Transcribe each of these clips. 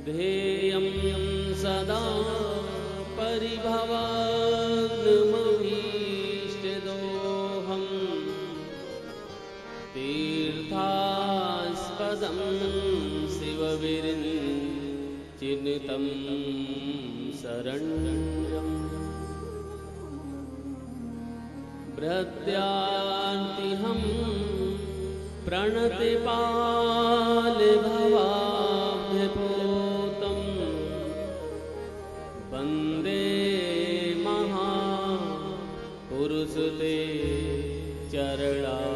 ध्येयं सदा परिभवान्मभीष्टदोहं तीर्थास्पदं शिवविरिञ्चिनुतं शरण्यम् प्रत्यार्तिहं प्रणतिपालभवाभ्यपूतं वन्दे महापुरुषते चरणारविन्दम्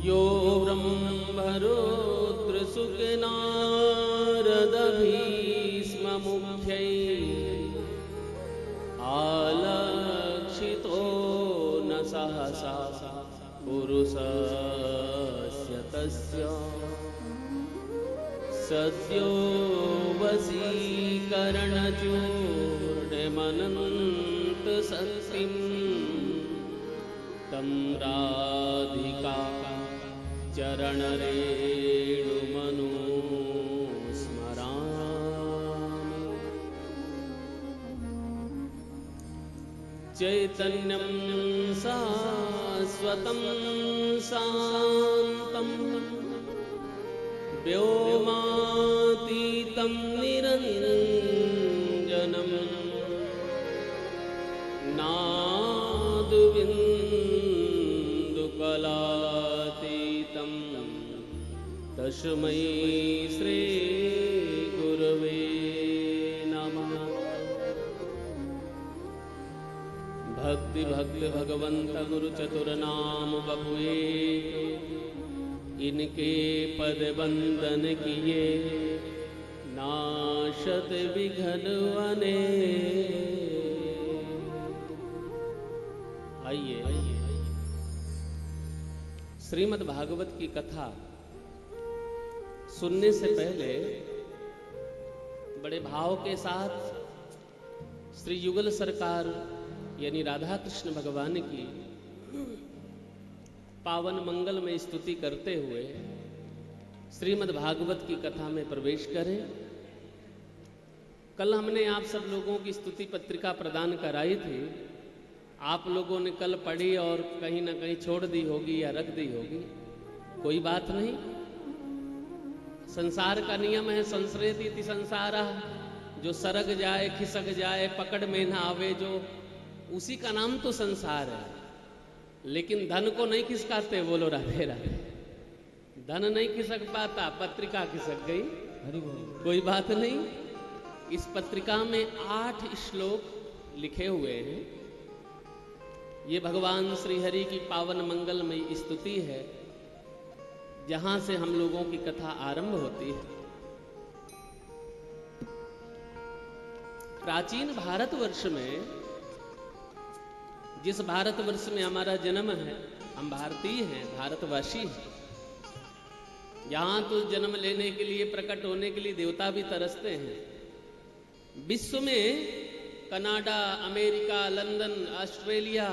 यो ब्रह्मरुद्रसुखनारदभीष्ममुख्यै आलक्षितो न सहसा पुरुषस्य तस्य सद्यो वशीकरणचूर्णमनन्तशक्तिं तं राधिका चरणरेणुमनुस्मरामि चैतन्यं शाश्वतं शान्तं व्योमातीतं निरञ्जनं नादबिन्दुकलातीतं तस्मै श्री गुरवे नमः। भक्ति भक्त भगवंत गुरु चतुर्नाम बपुए इनके पद बंदन किए नाशत विघ्न वने। आइए श्रीमद् भागवत की कथा सुनने से पहले बड़े भाव के साथ श्री युगल सरकार यानी राधा कृष्ण भगवान की पावन मंगल में स्तुति करते हुए श्रीमद् भागवत की कथा में प्रवेश करें। कल हमने आप सब लोगों की स्तुति पत्रिका प्रदान कराई थी। आप लोगों ने कल पढ़ी और कहीं ना कहीं छोड़ दी होगी या रख दी होगी, कोई बात नहीं। संसार का नियम है संसरेति इति संसारः, जो सरग जाए खिसक जाए पकड़ में ना आवे, जो उसी का नाम तो संसार है। लेकिन धन को नहीं खिसकाते, बोलो राधे राधे। धन नहीं खिसक पाता, पत्रिका खिसक गई, कोई बात नहीं। इस पत्रिका में 8 श्लोक लिखे हुए हैं। ये भगवान श्री हरि की पावन मंगलमयी स्तुति है, जहां से हम लोगों की कथा आरंभ होती है। प्राचीन भारतवर्ष में, जिस भारतवर्ष में हमारा जन्म है, हम भारतीय हैं, भारतवासी हैं। यहां तो जन्म लेने के लिए, प्रकट होने के लिए देवता भी तरसते हैं। विश्व में कनाडा, अमेरिका, लंदन, ऑस्ट्रेलिया,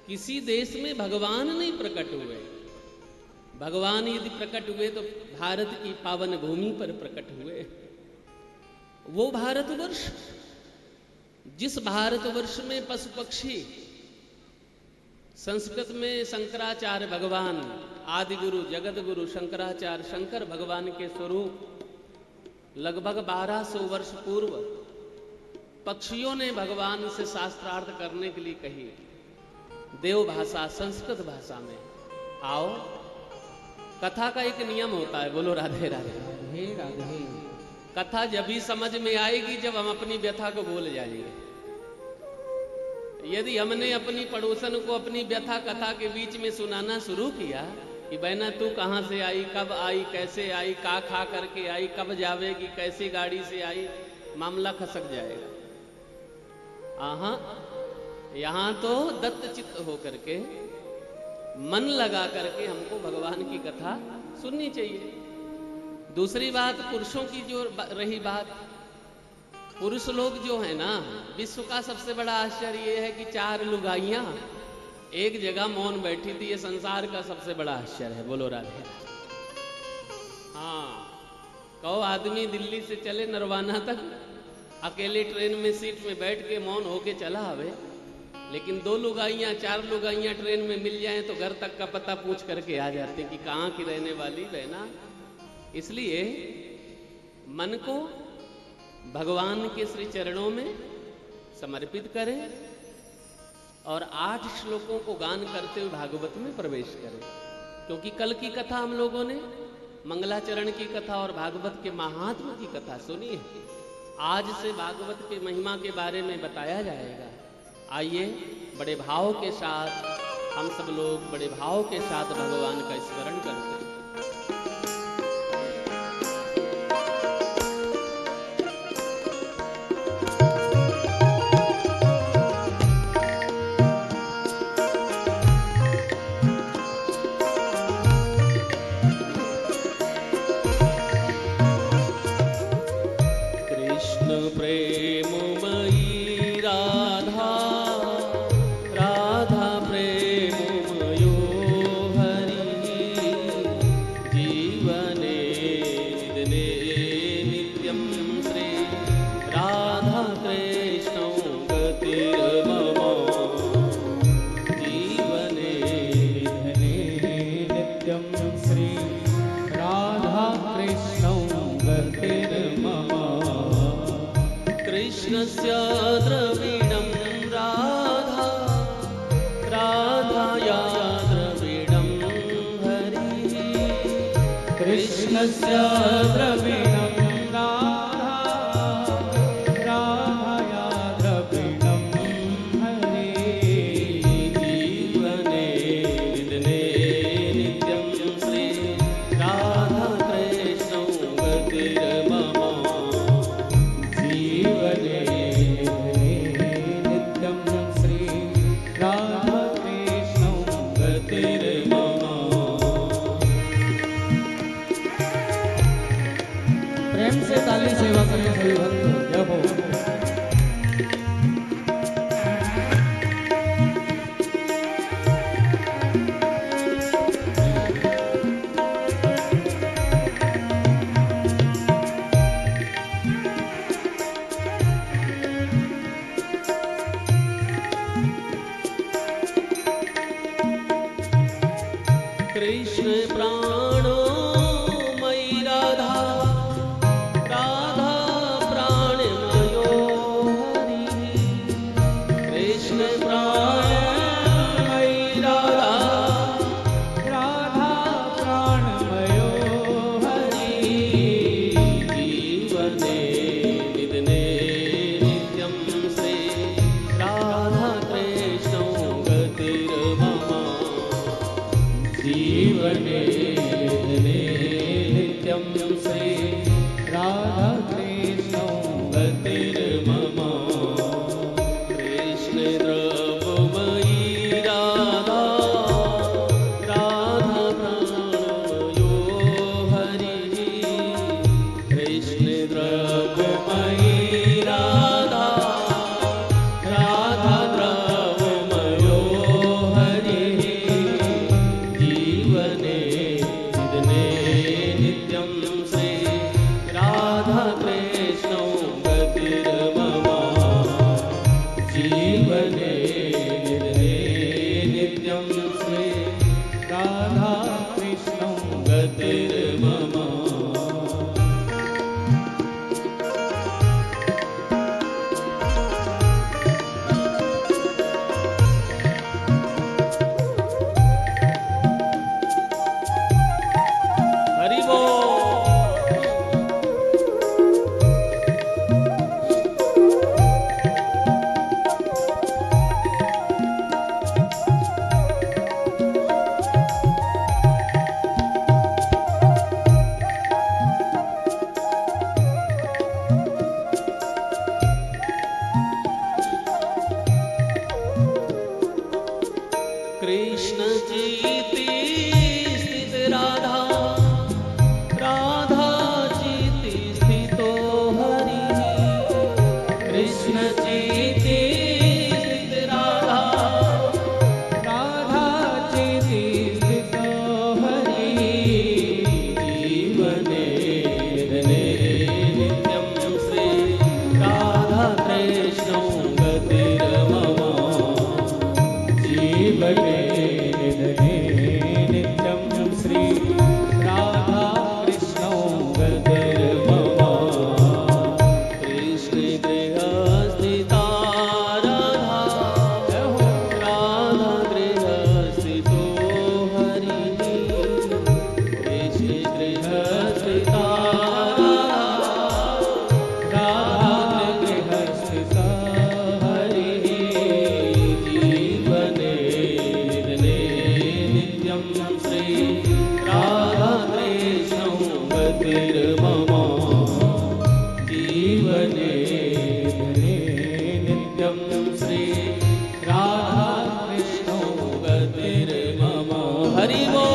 किसी देश में भगवान नहीं प्रकट हुए। भगवान यदि प्रकट हुए तो भारत की पावन भूमि पर प्रकट हुए। वो भारतवर्ष, जिस भारतवर्ष में पशु पक्षी, संस्कृत में शंकराचार्य भगवान, आदि गुरु जगत गुरु शंकराचार्य, शंकर भगवान के स्वरूप लगभग 1200 वर्ष पूर्व पक्षियों ने भगवान से शास्त्रार्थ करने के लिए कही। देव भाषा, संस्कृत भाषा में। आओ, कथा का एक नियम होता है, बोलो राधे राधे। राधे राधे। कथा जब भी समझ में आएगी जब हम अपनी व्यथा को बोल जाएंगे। यदि हमने अपनी पड़ोसन को अपनी व्यथा कथा के बीच में सुनाना शुरू किया कि बहना तू कहां से आई, कब आई, कैसे आई, का खा करके आई, कब जावेगी, कैसी गाड़ी से आई, मामला खसक जाएगा। यहां तो दत्त चित्त होकर के, मन लगा करके हमको भगवान की कथा सुननी चाहिए। दूसरी बात, पुरुषों की जो रही बात, पुरुष लोग जो है ना, विश्व का सबसे बड़ा आश्चर्य ये है कि 4 लुगाइयां एक जगह मौन बैठी थी। ये संसार का सबसे बड़ा आश्चर्य है। बोलो राधे। हाँ, कहो आदमी दिल्ली से चले नरवाना तक, अकेले ट्रेन में सीट में बैठ के मौन होके चला आवे, लेकिन 2 लुगाइयाँ 4 लुगाइयाँ ट्रेन में मिल जाएं तो घर तक का पता पूछ करके आ जाते कि कहाँ की रहने वाली बहना। इसलिए मन को भगवान के श्री चरणों में समर्पित करें और 8 श्लोकों को गान करते हुए भागवत में प्रवेश करें। क्योंकि कल की कथा हम लोगों ने मंगलाचरण की कथा और भागवत के महात्म की कथा सुनी है। आज से भागवत की महिमा के बारे में बताया जाएगा। आइए बड़े भाव के साथ हम सब लोग बड़े भाव के साथ भगवान का स्मरण करते हैं। कृष्णस्य द्रविणं राधा राधाया द्रविणं हरे जीवने निधने नित्यं श्री राधा कृष्णौ गतिर्मम जीवने नित्यं श्री राधा कृष्णौ गतिर्मम। प्रेम से ताली सेवा करें सभी भक्त। जय हो। कृष्ण प्राणो मयि राधा राधा प्राणमयो हरि। कृष्ण प्राण मयि राधा राधा प्राणमयो हरि जीवने निधने नित्यं श्री राधा कृष्णौ गतिर्मम जीवने नित्यं श्री राधा कृष्णौ गतिर्मम। कृष्ण द्रवमयी राधा राधा प्राणमयो हरि। कृष्ण द्रवमयी राधा राधा द्रवमयो हरि जीवने निधने नित्यं श्री राधा कृष्णौ गतिर्मम जीवने निधने नित्यं श्री राधा कृष्णौ गतिर्मम। हरि बोल। कृष्ण चीति स्थित राधा राधा चीति स्थितो हरि। कृष्ण चीति स्थित राधा जीवने निधने नित्यं श्री राधा कृष्णौ गतिर्मम कृष्ण गृह स्थिता राधा राधा गृह स्थितो हरि कृष्ण गृह स्थिता राधा गृहस्थिता हरि जीवने निधने नित्यं श्री राधा कृष्णौ गतिर्मम जीवने नित्यं श्री राधा कृष्णौ गतिर्मम हरि वो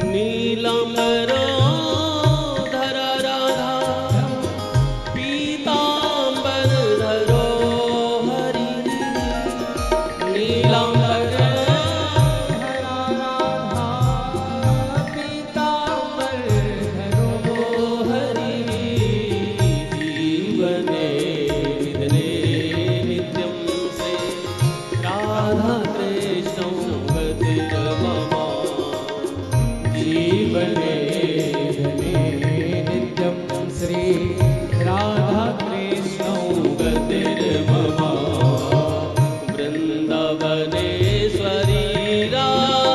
नीलांबरो धर राधा पीतांबर धरो हरि नीलांबर पीतांबर धरो हरि जीवने निधने नित्यं से राधा कृष्णौ गतिर्मम जीवने नित्यं श्री राधा कृष्णौ गतिर्मम वृन्दावनेश्वरी राधा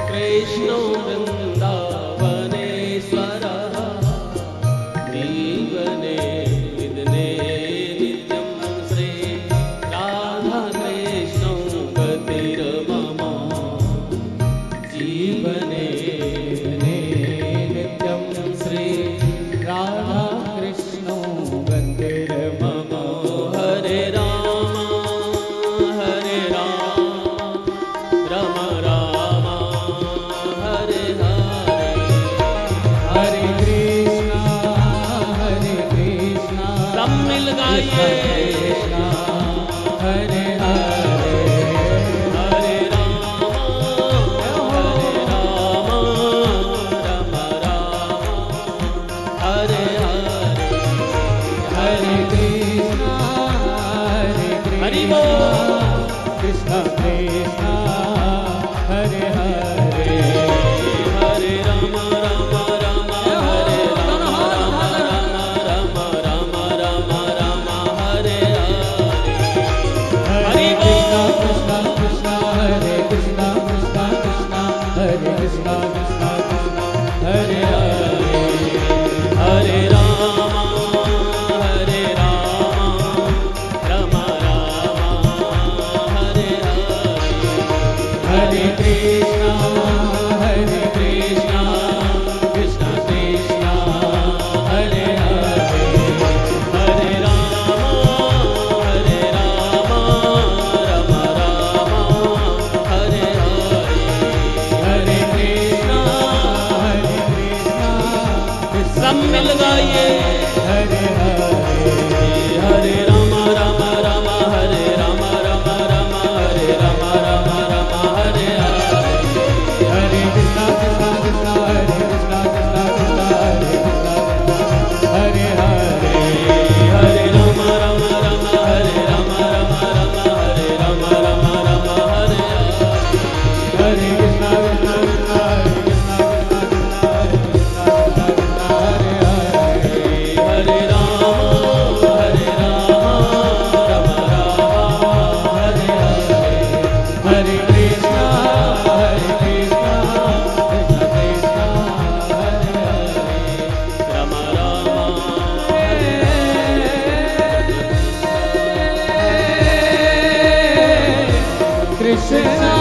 कृष्णो वृन्दावनेश्वरः जीवने निधने नित्यं श्री राधा कृष्णौ गतिर्मम जीवने नित्यं श्री राधा कृष्णौ गतिर्मम हरे राम राम राम हरे हरे हरे कृष्णा सब मिल गाइए कृष्णा हरे हरे हरे राम राम राम हरे हरे हरे कृष्णा हरि बोल कृष्णा कृष्णा हरे हरे हरे राम राम हरे राम राम हरे हरे हरे कृष्णा कृष्णा कृष्णा हरे कृष्णा कृष्णा कृष्णा हरे कृष्णा कृष्णा कृष्णा हरे हरे हरे राम राम हरे हरे हरे कृष्णा कृष्णा कृष्णा कृष्णा हरे हरे हरे राम राम हरे हरे हरे कृष्णा सब मिल गाइए हरे हरे हरे राम हरे राम हरे राम हरे हरे हरे कृष्णा कृष्णा कृष्णा हरे कृष्णा कृष्णा कृष्णा हरे हरे हरे राम हरे राम हरे राम हरे हरे कृष्णा कृष्णा कृष्णा हरे कृष्णा कृष्णा कृष्णा हरे हरे हरे राम हरे राम हरे हरे हरे कृष्णा कृष्णा कृष्णा हरे हरे राम कृष्णा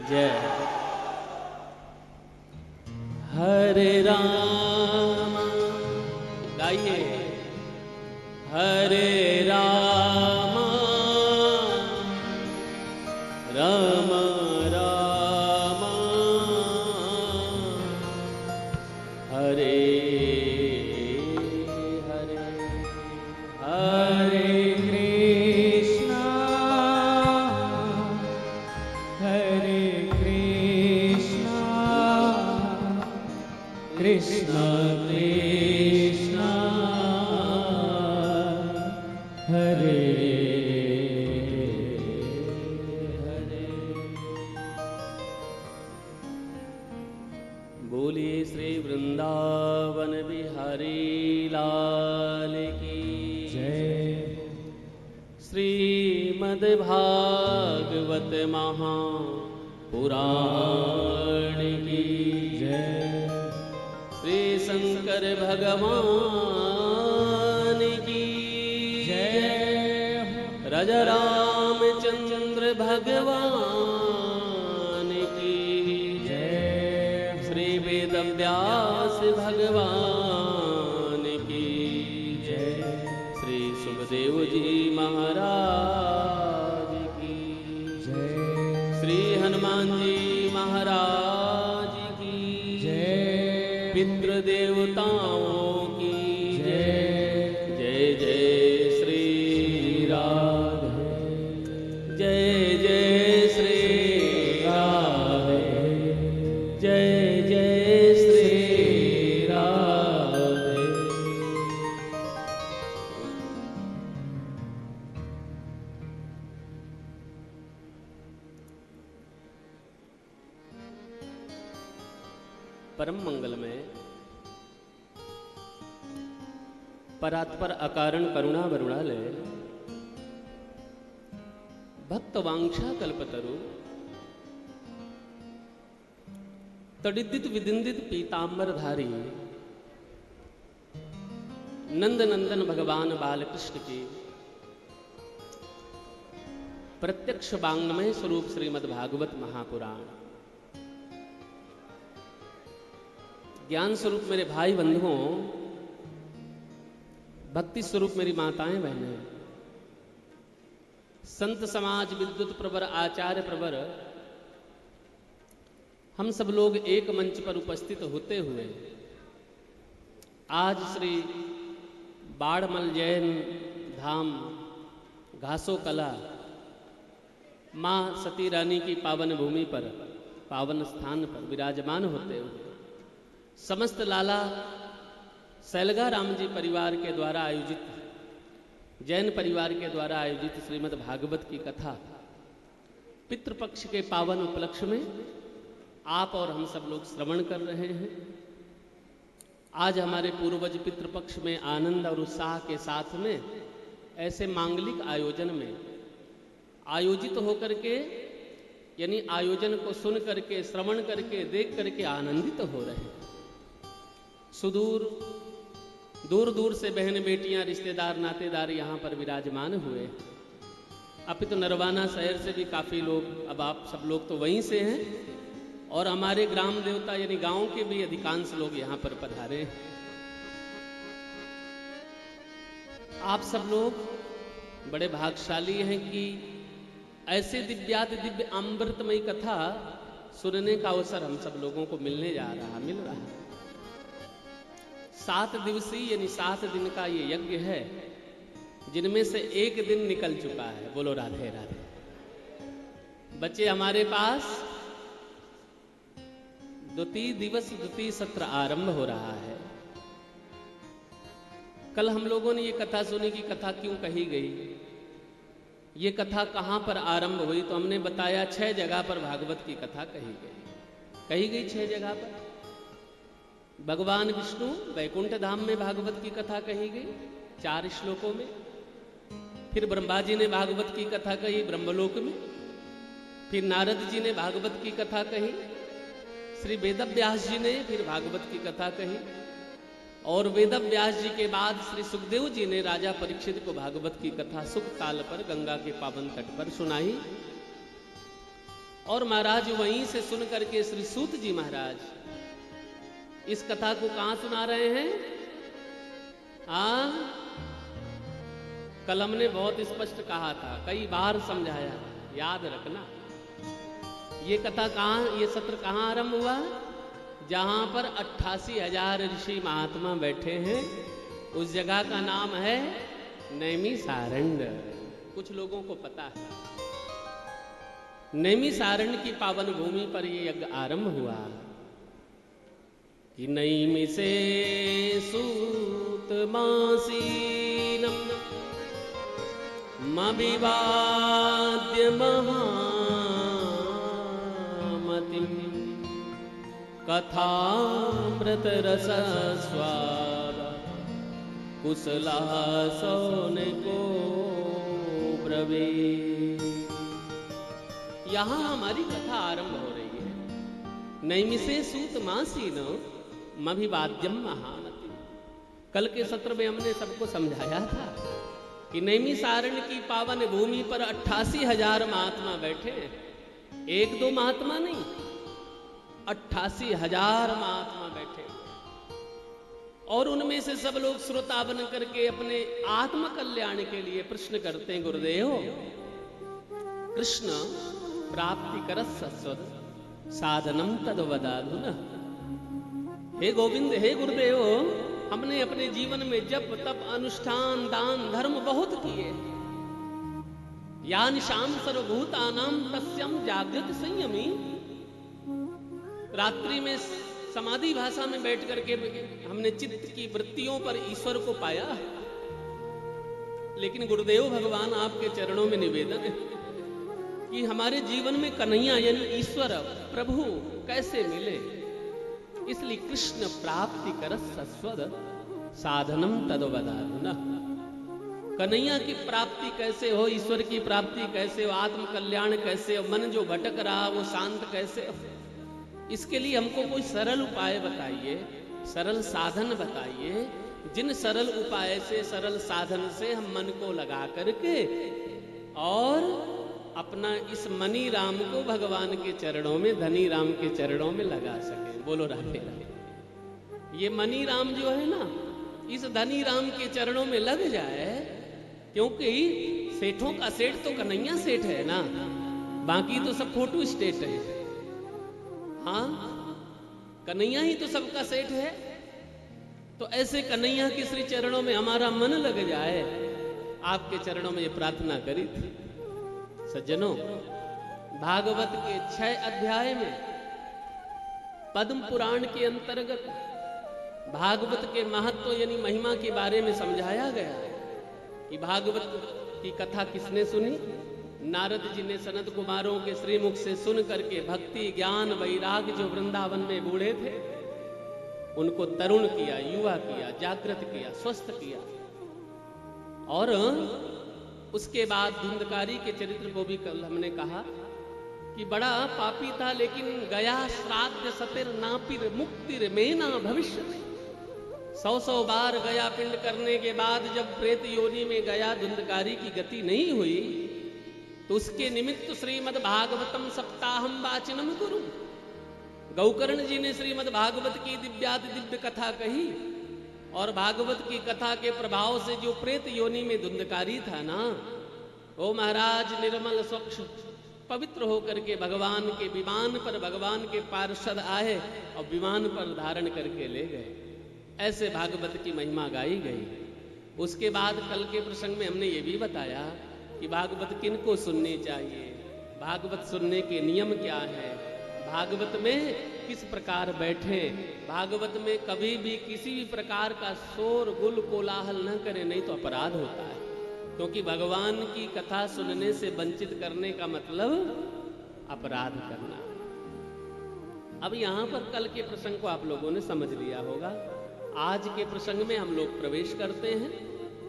जय। हरे राम, गाइए। हरे राम राम राम हरे हरे, हरे कृष्णा कृष्णा कृष्णा हरे हरे। बोलिए श्री वृंदावन बिहारी लाल की जय। श्रीमद् भागवत महापुराण की जय। श्री शंकर भगवान की जय। राजा रामचंद्र भगवान की जय। श्री वेद व्यास भगवान की जय। श्री सुखदेव जी महाराज की जय। श्री हनुमान जी महाराज की जय। पितृ देवताओं की जय। जय जय श्री राधे, जय जय श्री राधे, जय जय श्री राधे। परम मंगल में परात्पर अकारण करुणा वरुणालय भक्त वांछा कल्पतरु तडिदित विदिंदित पीतांबरधारी नंद नंदन भगवान बालकृष्ण की प्रत्यक्ष वांग्मय स्वरूप श्रीमद् भागवत महापुराण ज्ञान स्वरूप मेरे भाई बंधुओं, भक्ति स्वरूप मेरी माताएं बहनें, संत समाज विद्युत प्रवर आचार्य प्रवर, हम सब लोग एक मंच पर उपस्थित होते हुए आज श्री बाड़मल जैन धाम घासो कला मां सती रानी की पावन भूमि पर, पावन स्थान पर विराजमान होते हुए समस्त लाला सैलगा राम जी परिवार के द्वारा आयोजित, जैन परिवार के द्वारा आयोजित श्रीमद् भागवत की कथा पितृपक्ष के पावन उपलक्ष्य में आप और हम सब लोग श्रवण कर रहे हैं। आज हमारे पूर्वज पितृपक्ष में आनंद और उत्साह के साथ में ऐसे मांगलिक आयोजन में आयोजित होकर के, यानी आयोजन को सुन करके, श्रवण करके, देख करके आनंदित हो रहे हैं। सुदूर दूर दूर से बहन बेटियां, रिश्तेदार, नातेदार यहाँ पर विराजमान हुए। अभी तो नरवाना शहर से भी काफ़ी लोग, अब आप सब लोग तो वहीं से हैं, और हमारे ग्राम देवता यानी गांव के भी अधिकांश लोग यहाँ पर पधारे हैं। आप सब लोग बड़े भाग्यशाली हैं कि ऐसे दिव्याति दिव्य अमृतमयी कथा सुनने का अवसर हम सब लोगों को मिल रहा है। 7 दिवसीय यानी 7 दिन का ये यज्ञ है, जिनमें से एक दिन निकल चुका है। बोलो राधे राधे। बच्चे हमारे पास द्वितीय सत्र आरंभ हो रहा है। कल हम लोगों ने ये कथा सुनी कि कथा क्यों कही गई, ये कथा कहाँ पर आरंभ हुई, तो हमने बताया 6 जगह पर भागवत की कथा कही गई 6 जगह पर। भगवान विष्णु वैकुंठ धाम में भागवत की कथा कही गई 4 श्लोकों में। फिर ब्रह्मा जी ने भागवत की कथा कही ब्रह्मलोक में। फिर नारद जी ने भागवत की कथा कही, श्री वेदव्यास जी ने फिर भागवत की कथा कही, और वेदव्यास जी के बाद श्री सुखदेव जी ने राजा परीक्षित को भागवत की कथा सुख काल पर गंगा के पावन तट पर सुनाई। और महाराज वहीं से सुन करके श्री सूत जी महाराज इस कथा को कहां सुना रहे हैं? कल हमने बहुत स्पष्ट कहा था, कई बार समझाया, याद रखना। ये कथा कहां, ये सत्र कहां आरंभ हुआ? जहां पर 88,000 ऋषि महात्मा बैठे हैं, उस जगह का नाम है नैमिषारण्य। कुछ लोगों को पता है, नैमिषारण्य की पावन भूमि पर ये यज्ञ आरंभ हुआ कि नैमिषे सूत मासीनम मविवाद्य महामतिम कथामृत रस स्वाद कुशला सौनको ब्रवे। यहां हमारी कथा आरंभ हो रही है। नैमिषे सूत मासीनो मभिवाद्यम महामति। कल के सत्र में हमने सबको समझाया था कि नैमिषारण्य की पावन भूमि पर 88,000 महात्मा बैठे हैं। एक दो महात्मा नहीं, 88,000 महात्मा बैठे और उनमें से सब लोग श्रोता बन करके अपने आत्म कल्याण के लिए प्रश्न करते हैं, गुरुदेव कृष्ण प्राप्ति करस सस्वद साधनम तद्वदाधु न। हे गोविंद, हे गुरुदेव, हमने अपने जीवन में जप तप अनुष्ठान दान धर्म बहुत किए। यान शाम सर्वभूतानाम तस्यम जागृत संयमी। रात्रि में समाधि भाषा में बैठ करके हमने चित्त की वृत्तियों पर ईश्वर को पाया। लेकिन गुरुदेव भगवान आपके चरणों में निवेदन है कि हमारे जीवन में कन्हैया यानी ईश्वर प्रभु कैसे मिले। इसलिए कृष्ण प्राप्ति करस सस्वद साधनम तद्वदाधु न। कन्हैया की प्राप्ति कैसे हो, ईश्वर की प्राप्ति कैसे हो, आत्म कल्याण कैसे हो, मन जो भटक रहा वो शांत कैसे हो, इसके लिए हमको कोई सरल उपाय बताइए, सरल साधन बताइए, जिन सरल उपाय से सरल साधन से हम मन को लगा करके और अपना इस मनी राम को भगवान के चरणों में, धनी राम के चरणों में लगा सके। बोलो राधे राधे। ये मनी राम जो है ना, इस धनी राम के चरणों में लग जाए, क्योंकि सेठों का सेठ तो कन्हैया सेठ है ना, बाकी तो सब फोटो स्टेट है। हाँ, कन्हैया ही तो सबका सेठ है। तो ऐसे कन्हैया के श्री चरणों में हमारा मन लग जाए, आपके चरणों में ये प्रार्थना करी थी। सज्जनों, भागवत के 6 अध्याय में पद्म पुराण के अंतर्गत भागवत के महत्व यानी महिमा के बारे में समझाया गया है कि भागवत की कथा किसने सुनी? नारद जी ने सनत कुमारों के श्रीमुख से सुन करके भक्ति ज्ञान वैराग्य जो वृंदावन में बूढ़े थे उनको तरुण किया, युवा किया, जागृत किया, स्वस्थ किया। और उसके बाद धुंधकारी के चरित्र को भी कल हमने कहा कि बड़ा पापी था, लेकिन गया श्राद्ध सतिर नापिर मुक्तिर में ना भविष्य। 100 बार गया पिंड करने के बाद जब प्रेत योनि में गया धुंधकारी की गति नहीं हुई, तो उसके निमित्त श्रीमद् भागवतम सप्ताहम वाचनम गुरु। गौकर्ण जी ने श्रीमद् भागवत की दिव्याति दिव्य कथा कही, और भागवत की कथा के प्रभाव से जो प्रेत योनि में धुंधकारी था ना, वो महाराज निर्मल स्वच्छ पवित्र होकर के भगवान के विमान पर भगवान के पार्षद आए और विमान पर धारण करके ले गए। ऐसे भागवत की महिमा गाई गई। उसके बाद कल के प्रसंग में हमने ये भी बताया कि भागवत किनको सुननी चाहिए, भागवत सुनने के नियम क्या है, भागवत में किस प्रकार बैठे, भागवत में कभी भी किसी भी प्रकार का शोर गुल कोलाहल न करें, नहीं तो अपराध होता है। क्योंकि भगवान की कथा सुनने से वंचित करने का मतलब अपराध करना। अब यहां पर कल के प्रसंग को आप लोगों ने समझ लिया होगा। आज के प्रसंग में हम लोग प्रवेश करते हैं।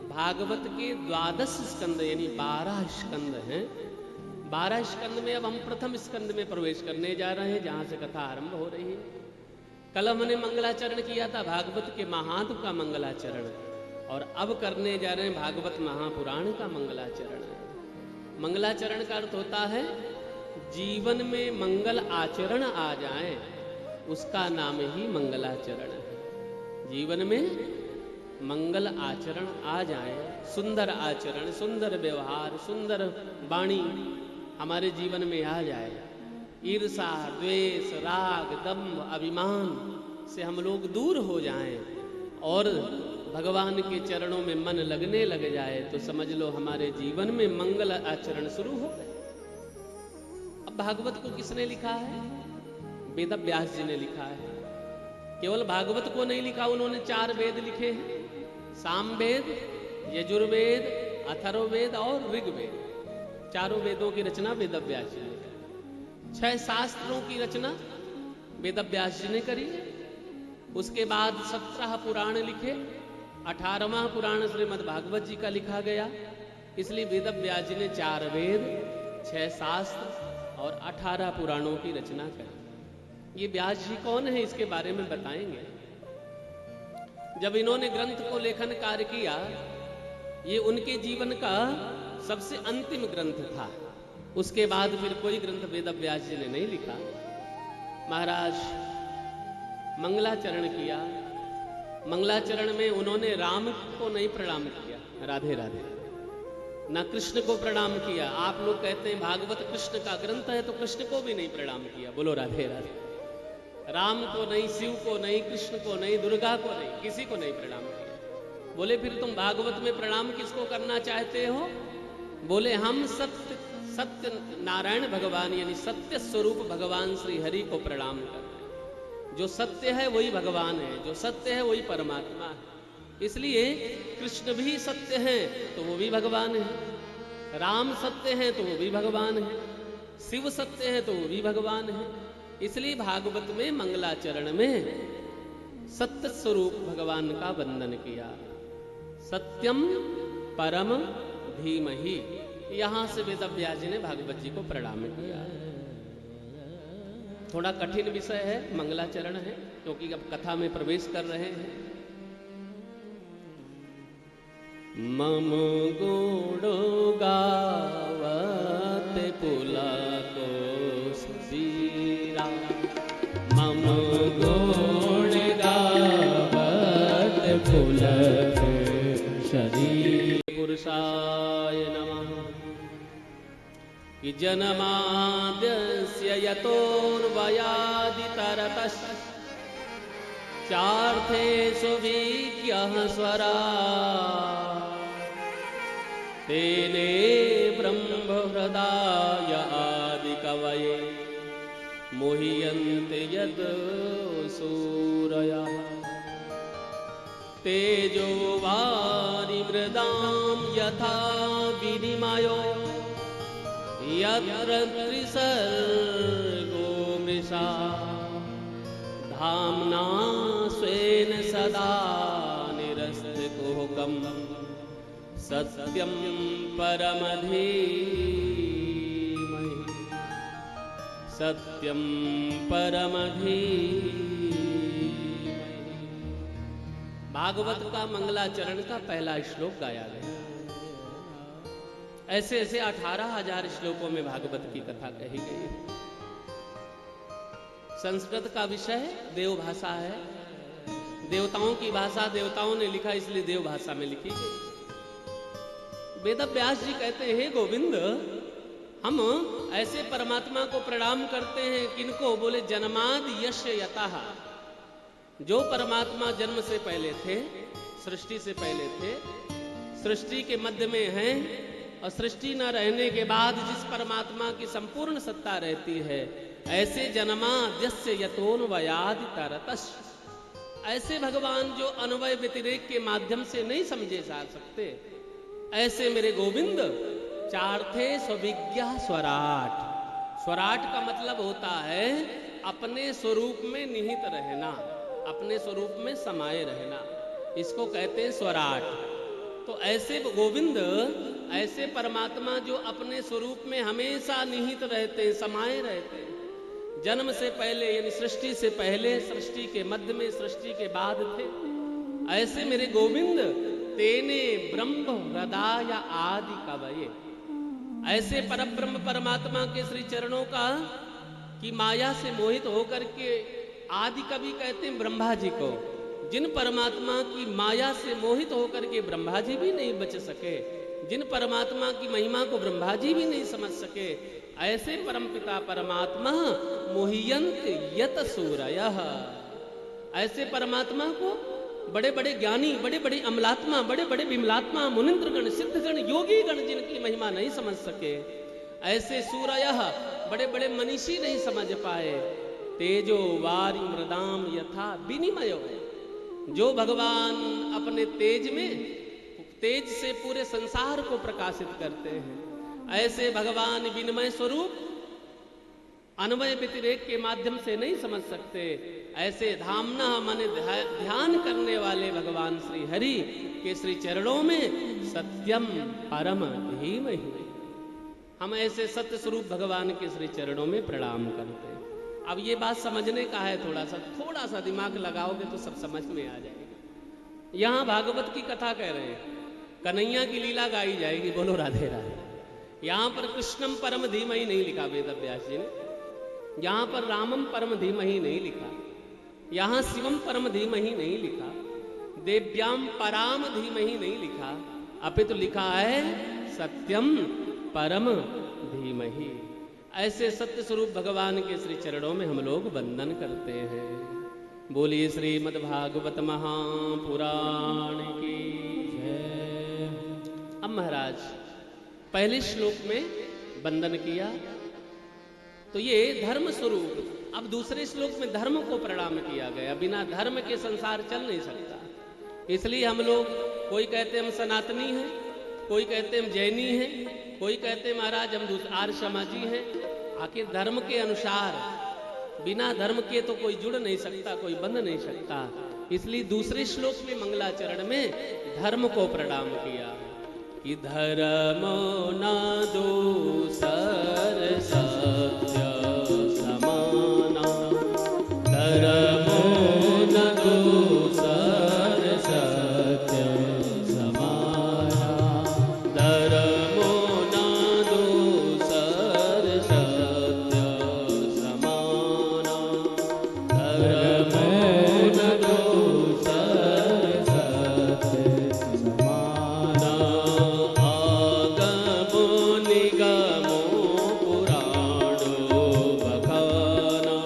भागवत के 12 स्कंद यानी 12 स्कंद हैं। 12 स्कंद में अब हम प्रथम स्कंद में प्रवेश करने जा रहे हैं, जहां से कथा आरंभ हो रही है। कल हमने मंगलाचरण किया था भागवत के महात्म का मंगलाचरण, और अब करने जा रहे हैं भागवत महापुराण का मंगलाचरण। मंगलाचरण का अर्थ होता है जीवन में मंगल आचरण आ जाए, उसका नाम ही मंगलाचरण है। जीवन में मंगल आचरण आ जाए, सुंदर आचरण, सुंदर व्यवहार, सुंदर वाणी हमारे जीवन में आ जाए, ईर्षा, द्वेष, राग, दंभ, अभिमान से हम लोग दूर हो जाएं और भगवान के चरणों में मन लगने लग जाए, तो समझ लो हमारे जीवन में मंगल आचरण शुरू हो गए। अब भागवत को किसने लिखा है? वेद व्यास जी ने लिखा है। केवल भागवत को नहीं लिखा, उन्होंने 4 वेद लिखे हैं, सामवेद, यजुर्वेद, अथर्ववेद और ऋग्वेद। चारों वेदों की रचना वेद व्यास जी ने करी। 6 शास्त्रों की रचना वेद व्यास जी ने करी। उसके बाद 17 पुराण लिखे, 18वां पुराण श्रीमद् भागवत जी का लिखा गया। इसलिए वेद व्यास जी ने 4 वेद, 6 शास्त्र और 18 पुराणों की रचना करी। ये व्यास जी कौन है, इसके बारे में बताएंगे। जब इन्होंने ग्रंथ को लेखन कार्य किया, ये उनके जीवन का सबसे अंतिम ग्रंथ था। उसके बाद फिर कोई ग्रंथ वेद व्यास जी ने नहीं लिखा। महाराज मंगलाचरण किया। मंगलाचरण में उन्होंने राम को नहीं प्रणाम किया, राधे राधे, ना कृष्ण को प्रणाम किया। आप लोग कहते हैं भागवत कृष्ण का ग्रंथ है, तो कृष्ण को भी नहीं प्रणाम किया। बोलो राधे राधे। राम को नहीं, शिव को नहीं, कृष्ण को नहीं, दुर्गा को नहीं, किसी को नहीं प्रणाम किया। बोले फिर तुम भागवत में प्रणाम किसको करना चाहते हो? बोले हम सत्य नारायण भगवान यानी सत्य स्वरूप भगवान श्री हरि को प्रणाम करते हैं। जो सत्य है वही भगवान है, जो सत्य है वही परमात्मा है। इसलिए कृष्ण भी सत्य है तो वो भी भगवान है, राम सत्य है तो वो भी भगवान है, शिव सत्य है तो वो भी भगवान है। इसलिए भागवत में मंगलाचरण में सत्य स्वरूप भगवान का वंदन किया। सत्यम परम धीमहि, यहां से वेद व्यास जी ने भागवत जी को प्रणाम किया। थोड़ा कठिन विषय है, मंगलाचरण है, क्योंकि अब कथा में प्रवेश कर रहे हैं। मम गुण गावत पुलको सीरा, मम गुण गावत पुलक शरीर। पुरुषाय नमः। कि जन्माद्यस्य यतोर्वयादितरतश्च चार्थेषु विज्ञः स्वराट्, तेने ब्रह्महृदाय आदिकवये मुह्यन्ते यत् सूरयः। तेजो वारिमृदां यथा विनिमयो यत्र त्रिसर्गो मृषा, धाम्ना स्वेन सदा निरस्तकुहकं सत्यं परमधीमहि, सत्यं परमधीमहि। भागवत का मंगलाचरण का पहला श्लोक गाया गया। ऐसे ऐसे 18,000 श्लोकों में भागवत की कथा कही गई है। संस्कृत का विषय देव भाषा है, देवताओं की भाषा, देवताओं ने लिखा इसलिए देव भाषा में लिखी गई। वेद व्यास जी कहते हैं, हे गोविंद, हम ऐसे परमात्मा को प्रणाम करते हैं, किनको? बोले जन्माद यश यतः, जो परमात्मा जन्म से पहले थे, सृष्टि से पहले थे, सृष्टि के मध्य में हैं, और सृष्टि न रहने के बाद जिस परमात्मा की संपूर्ण सत्ता रहती है, ऐसे जन्माद्यस्य यतोन्वयादितरतश्च, ऐसे भगवान जो अन्वय व्यतिरेक के माध्यम से नहीं समझे जा सकते, ऐसे मेरे गोविंद चार्थे स्विज्ञा स्वराट। स्वराट का मतलब होता है अपने स्वरूप में निहित रहना, अपने स्वरूप में समाये रहना, इसको कहते हैं स्वराट। तो ऐसे गोविंद, ऐसे परमात्मा जो अपने स्वरूप में हमेशा निहित रहते, समाये रहते, जन्म से पहले यानी सृष्टि से पहले, सृष्टि के मध्य में, सृष्टि के बाद थे, ऐसे मेरे गोविंद तेने ब्रह्म हृदय आदि कवये, ऐसे परब्रह्म परमात्मा के श्री चरणों का कि माया से मोहित होकर के आदि कवि कहते हैं ब्रह्मा जी को, जिन परमात्मा की माया से मोहित होकर के ब्रह्मा जी भी नहीं बच सके, जिन परमात्मा की महिमा को ब्रह्मा जी भी नहीं समझ सके, ऐसे परमपिता परमात्मा मोहियंत यत सूरयः, ऐसे परमात्मा को बड़े बड़े ज्ञानी, बड़े बड़े अमलात्मा, बड़े बड़े विमलात्मा, मुनिंद्रगण, सिद्धगण, योगीगण जिनकी महिमा नहीं समझ सके, ऐसे सूरयः बड़े बड़े मनीषी नहीं समझ पाए, तेजो वारि मृदाम यथा विनिमयो, जो भगवान अपने तेज में, तेज से पूरे संसार को प्रकाशित करते हैं, ऐसे भगवान विनिमय स्वरूप अन्वय व्यतिरेक के माध्यम से नहीं समझ सकते, ऐसे धामना मन ध्यान करने वाले भगवान श्री हरि के श्री चरणों में सत्यम परम धीमहि, हम ऐसे सत्य स्वरूप भगवान के श्री चरणों में प्रणाम करते हैं। अब ये बात समझने का है, थोड़ा सा दिमाग लगाओगे तो सब समझ में आ जाएगा। यहां भागवत की कथा कह रहे हैं, कन्हैया की लीला गाई जाएगी, बोलो राधे राधे। यहां पर कृष्णम परम धीमहि नहीं लिखा वेद व्यास जी ने, यहां पर रामम परम धीमहि नहीं लिखा, यहां शिवम परम धीमहि नहीं लिखा, देव्याम पराम धीमहि नहीं लिखा, अपितु लिखा है सत्यम परम धीमहि। ऐसे सत्य स्वरूप भगवान के श्री चरणों में हम लोग वंदन करते हैं। बोलिए श्रीमद् भागवत महापुराण की जय। अब महाराज पहले श्लोक में वंदन किया तो ये धर्म स्वरूप, अब दूसरे श्लोक में धर्म को प्रणाम किया गया। बिना धर्म के संसार चल नहीं सकता, इसलिए हम लोग, कोई कहते हम सनातनी हैं, कोई कहते हम जैनी हैं, कोई कहते महाराज हम आर्य समाजी हैं। आखिर धर्म के अनुसार, बिना धर्म के तो कोई जुड़ नहीं सकता, कोई बंध नहीं सकता। इसलिए दूसरे श्लोक में मंगलाचरण में धर्म को प्रणाम किया कि धर्मो न दूसर सत्य समाना, धर्मो न दूसर सत्य समाना, धर्मो न दूसर सत्य समाना, धर्मो न दूसर सत्य समाना, आगमो निगमो पुराणो बखाना,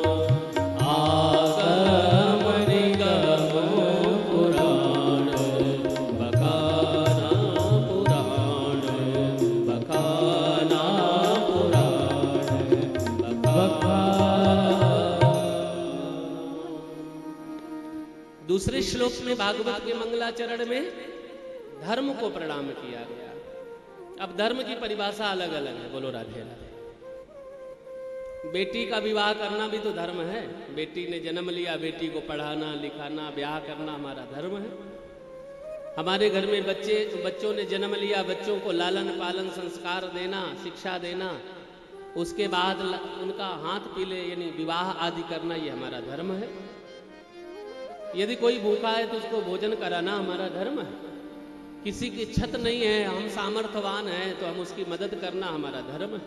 आगम निगमो पुराणो बखाना, पुराण बखाना, पुराण बखाना। दूसरे श्लोक में भागवत के मंगलाचरण में धर्म को प्रणाम किया गया। अब धर्म की परिभाषा अलग अलग है, बोलो राधे राधे। बेटी का विवाह करना भी तो धर्म है, बेटी ने जन्म लिया, बेटी को पढ़ाना लिखाना ब्याह करना हमारा धर्म है। हमारे घर में बच्चों ने जन्म लिया, बच्चों को लालन पालन संस्कार देना, शिक्षा देना, उसके बाद उनका हाथ पीले यानी विवाह आदि करना, ये हमारा धर्म है। यदि कोई भूखा है तो उसको भोजन कराना हमारा धर्म है। किसी की छत नहीं है, हम सामर्थ्यवान हैं तो हम उसकी मदद करना हमारा धर्म है।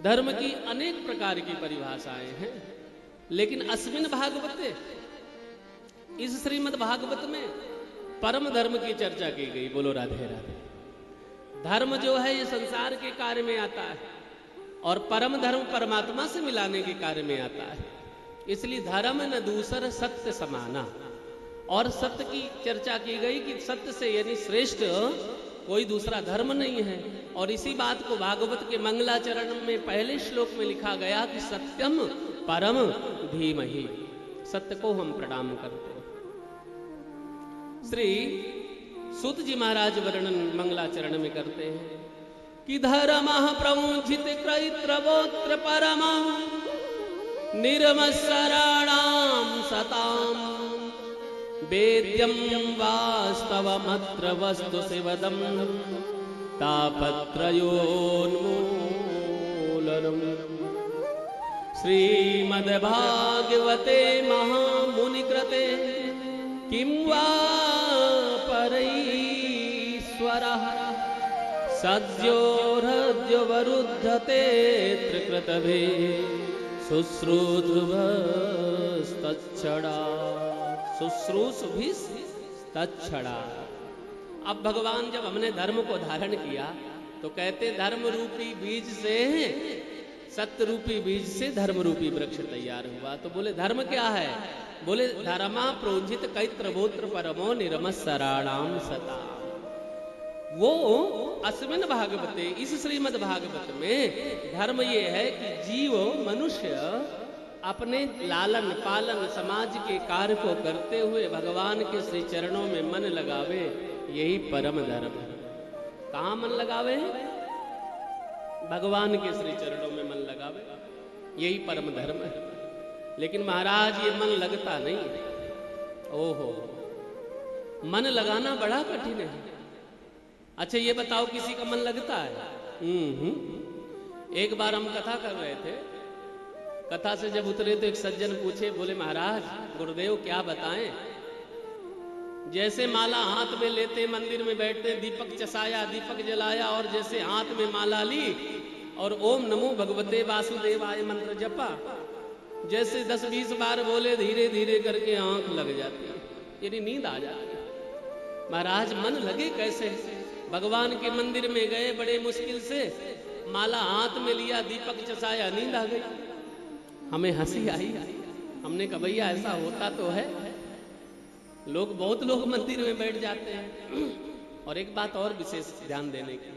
धर्म की अनेक प्रकार की परिभाषाएं हैं, लेकिन अस्मिन भागवते, इस श्रीमद् भागवत में परम धर्म की चर्चा की गई। बोलो राधे राधे। धर्म जो है ये संसार के कार्य में आता है और परम धर्म परमात्मा से मिलाने के कार्य में आता है। इसलिए धर्म न दूसर सत्य समाना, और सत्य की चर्चा की गई कि सत्य से यानी श्रेष्ठ कोई दूसरा धर्म नहीं है। और इसी बात को भागवत के मंगलाचरण में पहले श्लोक में लिखा गया कि सत्यम परम धीमहि, सत्य को हम प्रणाम करते हैं। श्री सूत जी महाराज वर्णन मंगलाचरण में करते हैं कि धर्मः प्रमुझित क्रैत्रवोत्र परम निर्मत्सराणां सताम् वेद्यं वास्तवमत्र वस्तु शिवदम् तापत्रयोन्मूलनम्। श्रीमद्भागवते महामुनिकृते किं वा परैश्वरः सद्योर्हद्योवरुध्यते त्रिकृतभि शुश्रूषुभस्तच्छड़ा शुश्रूषुभिस्तच्छड़ा। अब भगवान जब हमने धर्म को धारण किया तो कहते धर्म रूपी बीज से, सत्य रूपी बीज से धर्म रूपी वृक्ष तैयार हुआ। तो बोले धर्म क्या है? बोले धर्मा प्रोजित कैत्रवोत्र परमो निरमस्सराणाम सता। वो अस्मिन भागवते, इस श्रीमद् भागवत में धर्म ये है कि जीव मनुष्य अपने लालन पालन समाज के कार्य को करते हुए भगवान के श्री चरणों में मन लगावे, यही परम धर्म है। कहाँ मन लगावे? भगवान के श्री चरणों में मन लगावे, यही परम धर्म है। लेकिन महाराज ये मन लगता नहीं। ओहो, मन लगाना बड़ा कठिन है। अच्छा ये बताओ किसी का मन लगता है? एक बार हम कथा कर रहे थे, कथा से जब उतरे तो एक सज्जन पूछे, बोले महाराज गुरुदेव क्या बताएं, जैसे माला हाथ में लेते मंदिर में बैठते, दीपक चसाया दीपक जलाया और जैसे हाथ में माला ली और ओम नमो भगवते वासुदेवाय मंत्र जपा, जैसे 10-20 बार बोले धीरे धीरे करके आंख लग जाती है, यानी नींद आ जाती है। महाराज मन लगे कैसे? भगवान के मंदिर में गए, बड़े मुश्किल से माला हाथ में लिया, दीपक चसाया, नींद आ गई। हमें हंसी आई। हमने कहा भैया ऐसा होता तो है, बहुत लोग मंदिर में बैठ जाते हैं। और एक बात और विशेष ध्यान देने की,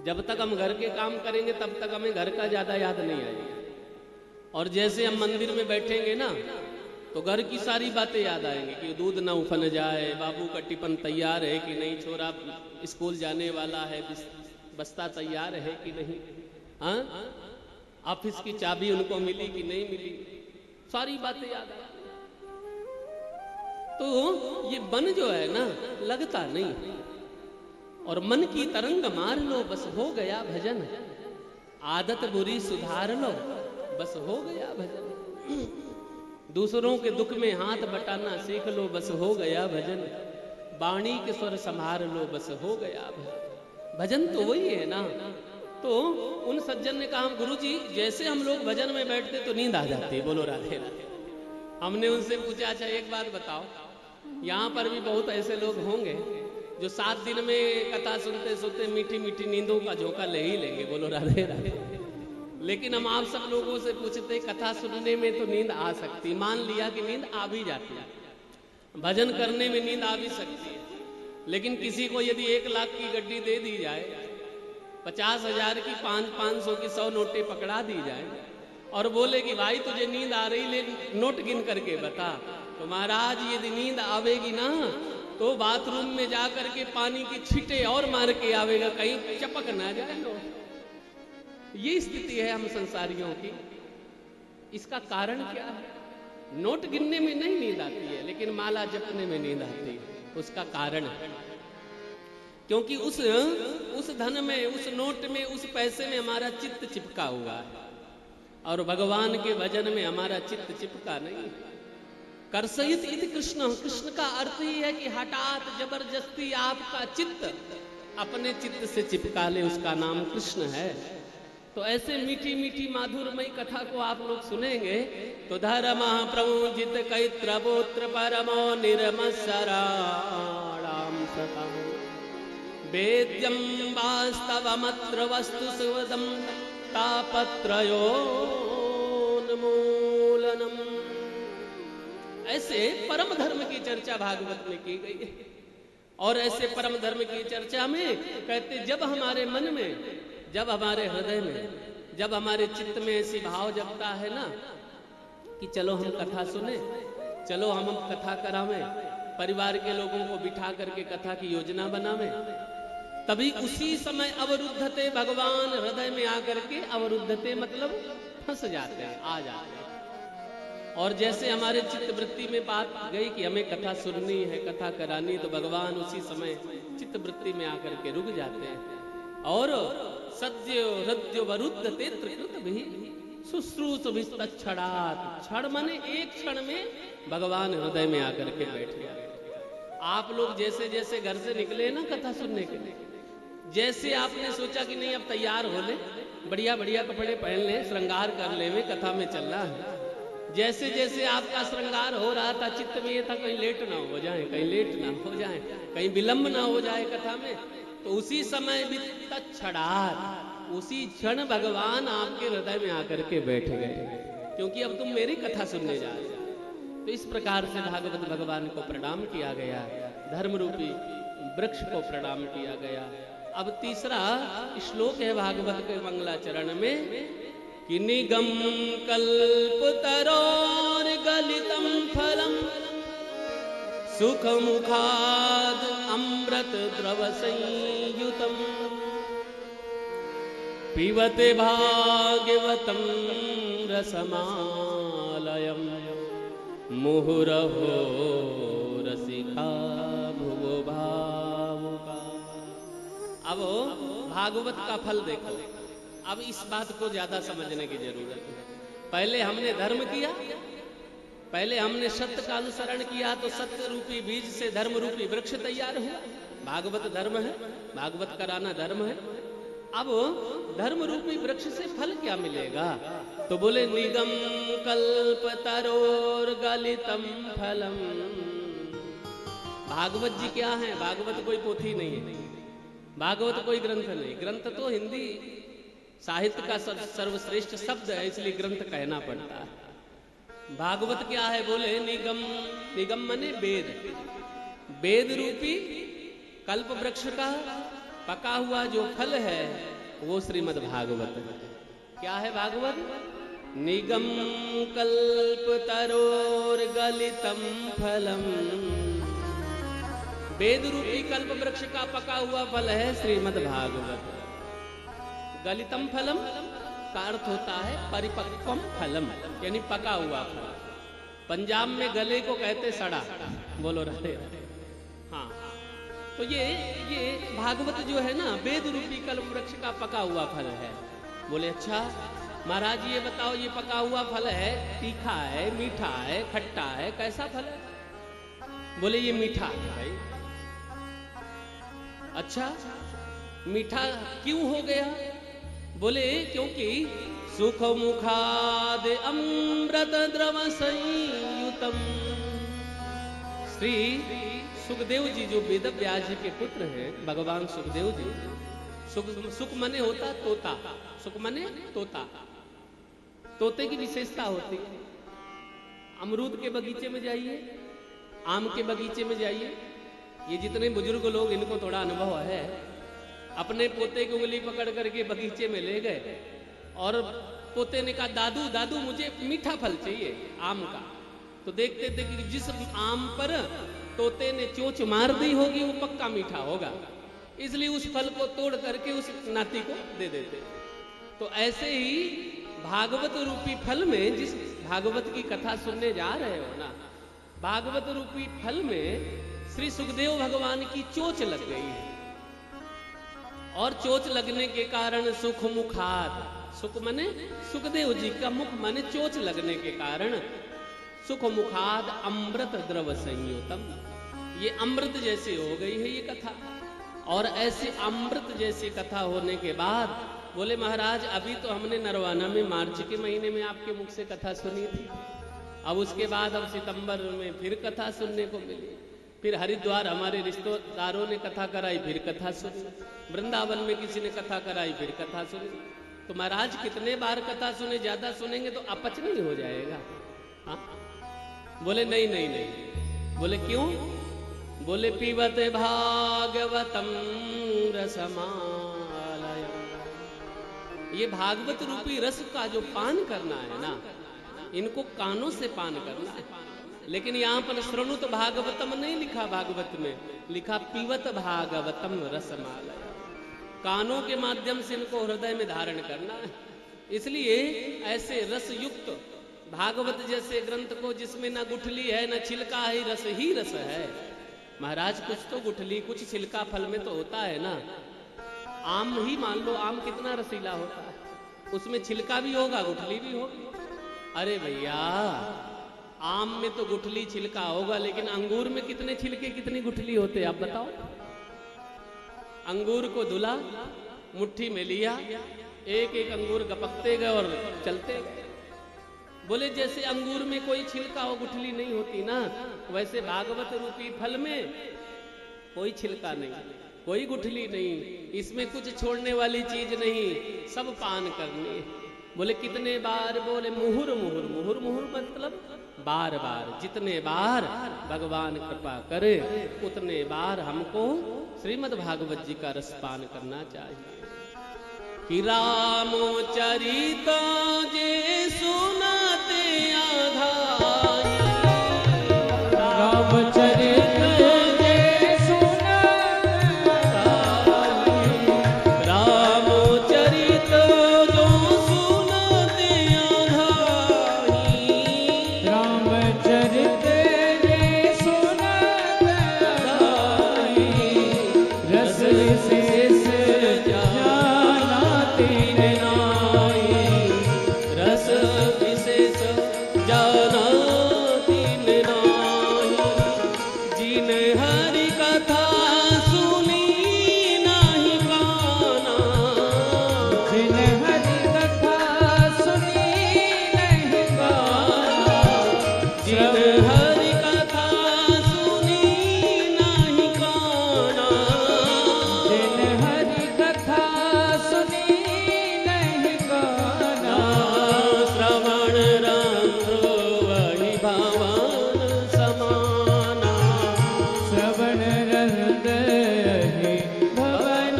जब तक हम घर के काम करेंगे तब तक हमें घर का ज्यादा याद नहीं आएगी, और जैसे हम मंदिर में बैठेंगे ना तो घर की सारी बातें याद आएंगी कि दूध ना उफन जाए, बाबू का टिफिन तैयार है कि नहीं, छोरा स्कूल जाने वाला है, बस्ता तैयार है कि नहीं, हाँ ऑफिस की चाबी उनको मिली कि नहीं मिली, सारी बातें याद आएंगी। तो ये मन जो है ना लगता नहीं, और मन की तरंग मार लो बस हो गया भजन, आदत बुरी सुधार लो बस हो गया भजन, दूसरों के दुख में हाथ बटाना सीख लो बस हो गया भजन, वाणी के स्वर संभाल लो बस हो गया भजन। भजन तो वही है ना। तो उन सज्जन ने कहा गुरुजी जैसे हम लोग भजन में बैठते तो नींद आ जाती है, बोलो राधे राधे। हमने उनसे पूछा अच्छा एक बात बताओ, यहाँ पर भी बहुत ऐसे लोग होंगे जो 7 दिन में कथा सुनते सुनते मीठी मीठी नींदों का झोंका ले ही लेंगे, बोलो राधे राधे। लेकिन हम आप सब लोगों से पूछते कथा सुनने में तो नींद आ सकती, मान लिया कि नींद आ भी जाती है, भजन करने में नींद आ भी सकती है, लेकिन किसी को यदि 1 लाख की गड्डी दे दी जाए, 50,000 की 500 की 100 नोटें पकड़ा दी जाए और बोले कि भाई तुझे नींद आ रही ले नोट गिन करके बता, तो महाराज यदि नींद आवेगी ना तो बाथरूम में जा करके पानी की छींटे और मार के आवेगा, कहीं चपक ना जाए नोट। ये स्थिति है हम संसारियों की। इसका कारण क्या है? नोट गिनने में नहीं नींद आती है, लेकिन माला जपने में नींद आती है। उसका कारण है क्योंकि उस धन में, उस नोट में, उस पैसे में हमारा चित्त चिपका हुआ है, और भगवान के भजन में हमारा चित्त चिपका नहीं। कर्षयित इति कृष्ण, कृष्ण का अर्थ ही है कि हठात जबरदस्ती आपका चित्त अपने चित्त से चिपका ले, उसका नाम कृष्ण है। तो ऐसे मीठी मीठी माधुरमयी कथा को आप लोग सुनेंगे तो धर्म प्रमुजित कैत्रवोत्र परमो निर्मस्सराणाम सतम वेद्यम वास्तवमत्र वस्तु सुवदम तापत्रयोन्मूलनम। ऐसे परम धर्म की चर्चा भागवत में की गई है। और ऐसे परम धर्म की चर्चा में कहते जब हमारे मन में, जब हमारे हृदय में, जब हमारे चित्त में ऐसी भाव जगता है ना कि चलो हम कथा सुने, चलो हम कथा करावें, परिवार के लोगों को बिठा करके कथा की योजना बनावें, तभी उसी समय अवरुद्धते भगवान हृदय में आकर के, अवरुद्धते मतलब फंस जाते हैं, आ जाते हैं। और जैसे हमारे चित्त वृत्ति में बात गई कि हमें कथा सुननी है, कथा करानी, तो भगवान उसी समय चित्त वृत्ति में आकर के रुक जाते हैं और सद्यो हृदय वरुद्धते त्रिकृत भी शुश्रूषुभिस्तच्छड़ात्, क्षण माने एक क्षण में भगवान हृदय में आकर के बैठ गया। आप लोग जैसे जैसे घर से निकले ना कथा सुनने के लिए, जैसे आपने सोचा कि नहीं अब तैयार हो ले, बढ़िया बढ़िया कपड़े पहन ले, श्रृंगार कर ले, में कथा में चलना है। जैसे जैसे आपका श्रृंगार हो रहा था, चित्त में ये था कहीं लेट ना हो जाए, कहीं लेट ना हो जाए, कहीं विलंब ना हो जाए कथा में। तो उसी समय भी तत्क्षणात, उसी क्षण भगवान आपके हृदय में आकर के बैठ गए, क्योंकि अब तुम मेरी कथा सुनने जा रहे हो। तो इस प्रकार से भागवत भगवान को प्रणाम किया गया, धर्म रूपी वृक्ष को प्रणाम किया गया। अब तीसरा श्लोक है भागवत के मंगलाचरण में कि निगम कल्पतरोर गलितम फलम सुख मुखाद अमृत द्रव संयुतम पिबते भाग्यवतम रसमालयम मुहुरहो रसिका भुवो भावुका। अब भागवत का फल देखो। अब इस बात को ज्यादा समझने की जरूरत है। पहले हमने धर्म किया, पहले हमने सत्य का अनुसरण किया, तो सत्य रूपी बीज से धर्म रूपी वृक्ष तैयार हुआ। भागवत धर्म है, भागवत कराना धर्म है। अब धर्म रूपी वृक्ष से फल क्या मिलेगा? तो बोले निगम कल्प तरोर गलितम फलम। भागवत जी क्या है? भागवत कोई पोथी नहीं है, भागवत कोई ग्रंथ नहीं। ग्रंथ तो हिंदी साहित्य का सर्वश्रेष्ठ शब्द है, इसलिए ग्रंथ कहना पड़ता है। भागवत क्या है? बोले निगम, निगम मने वेद, वेद रूपी कल्प वृक्ष का पका हुआ जो फल है वो श्रीमद् भागवत है। क्या है भागवत? निगम कल्प तरोर गलितम फलम। वेद रूपी कल्प वृक्ष का पका हुआ फल है श्रीमद् भागवत। गलितम फलम का अर्थ होता है परिपक्वम फलम, यानी पका हुआ फल। पंजाब में गले को कहते सड़ा, बोलो रहते। हाँ, तो ये भागवत जो है ना, वेद रूपी कल्प वृक्ष का पका हुआ फल है। बोले अच्छा महाराज ये बताओ, ये पका हुआ फल है, तीखा है, मीठा है, खट्टा है, कैसा फल है? बोले ये मीठा है भाई। अच्छा मीठा क्यों हो गया? बोले क्योंकि सुख मुखाद अमृत द्रव संयुतम। श्री सुखदेव जी जो वेद व्यास जी के पुत्र हैं, भगवान सुखदेव जी, सुख मने होता तोता, सुख मने तोता। तोते की विशेषता होती है, अमरूद के बगीचे में जाइए, आम के बगीचे में जाइए, ये जितने बुजुर्ग लोग इनको थोड़ा अनुभव है, अपने पोते की उंगली पकड़ करके बगीचे में ले गए और पोते ने कहा दादू दादू मुझे मीठा फल चाहिए आम का। तो देखते थे कि जिस आम पर तोते ने चोंच मार दी होगी वो पक्का मीठा होगा, इसलिए उस फल को तोड़ करके उस नाती को दे देते। तो ऐसे ही भागवत रूपी फल में, जिस भागवत की कथा सुनने जा रहे हो ना, भागवत रूपी फल में श्री सुखदेव भगवान की चोंच लग गई है, और चोंच लगने के कारण सुख मुखाद, सुख मने सुखदेव जी का मुख मने चोंच लगने के कारण सुख मुखाद अमृत द्रव संयुतम, ये अमृत जैसी हो गई है ये कथा। और ऐसी अमृत जैसी कथा होने के बाद बोले महाराज अभी तो हमने नरवाना में मार्च के महीने में आपके मुख से कथा सुनी थी, अब उसके बाद अब सितंबर में फिर कथा सुनने को मिली, फिर हरिद्वार हमारे रिश्तेदारों ने कथा कराई, फिर कथा सुनी, वृंदावन में किसी ने कथा कराई, फिर कथा सुनी। तो महाराज कितने बार कथा सुने? ज्यादा सुनेंगे तो अपच नहीं हो जाएगा? हाँ? बोले नहीं नहीं नहीं। बोले क्यों? बोले पीबत भागवतम रसमालयम। ये भागवत रूपी रस का जो पान करना है ना, इनको कानों से पान करना है। लेकिन यहाँ पर श्रृणुत भागवतम नहीं लिखा, भागवत में लिखा पीवत भागवतम रसमालय। कानों के माध्यम से इनको हृदय में धारण करना है। इसलिए ऐसे रस युक्त भागवत जैसे ग्रंथ को, जिसमें ना गुठली है ना छिलका है, रस ही रस है। महाराज कुछ तो गुठली कुछ छिलका फल में तो होता है ना। आम ही मान लो, आम कितना रसीला होता है, उसमें छिलका भी होगा गुठली भी होगी। अरे भैया आम में तो गुठली छिलका होगा, लेकिन अंगूर में कितने छिलके कितनी गुठली होते हैं आप बताओ? अंगूर को धुला, मुट्ठी में लिया, एक एक अंगूर गपकते गए और चलते गए। बोले जैसे अंगूर में कोई छिलका और गुठली नहीं होती ना, वैसे भागवत रूपी फल में कोई छिलका नहीं, कोई गुठली नहीं, इसमें कुछ छोड़ने वाली चीज नहीं, सब पान करनी है। बोले कितने बार? बोले मुहुर मुहुर। मुहुर मुहुर मतलब बार बार, जितने बार भगवान कृपा करे उतने बार हमको श्रीमद् भागवत जी का रस पान करना चाहिए। कि रामो चरित जे सुनते आधाई, रामचरित जे सुनते आधाई, रामो चरित जो सुनते आधाई, रामचरित जे सुनते आधाई, रस विशेष जाना तीन नाई, रस विशेष जाना तीन नाई, जिन हरि कथा सुनी नहीं काना, जिन हरि कथा सुनी नहीं गाना, जिन हरि कथा सुनी नहीं काना, जिन हरि कथा सुनी नहीं गाना, श्रवण रंध्र वही भवन समाना, श्रवण रंग ही भवन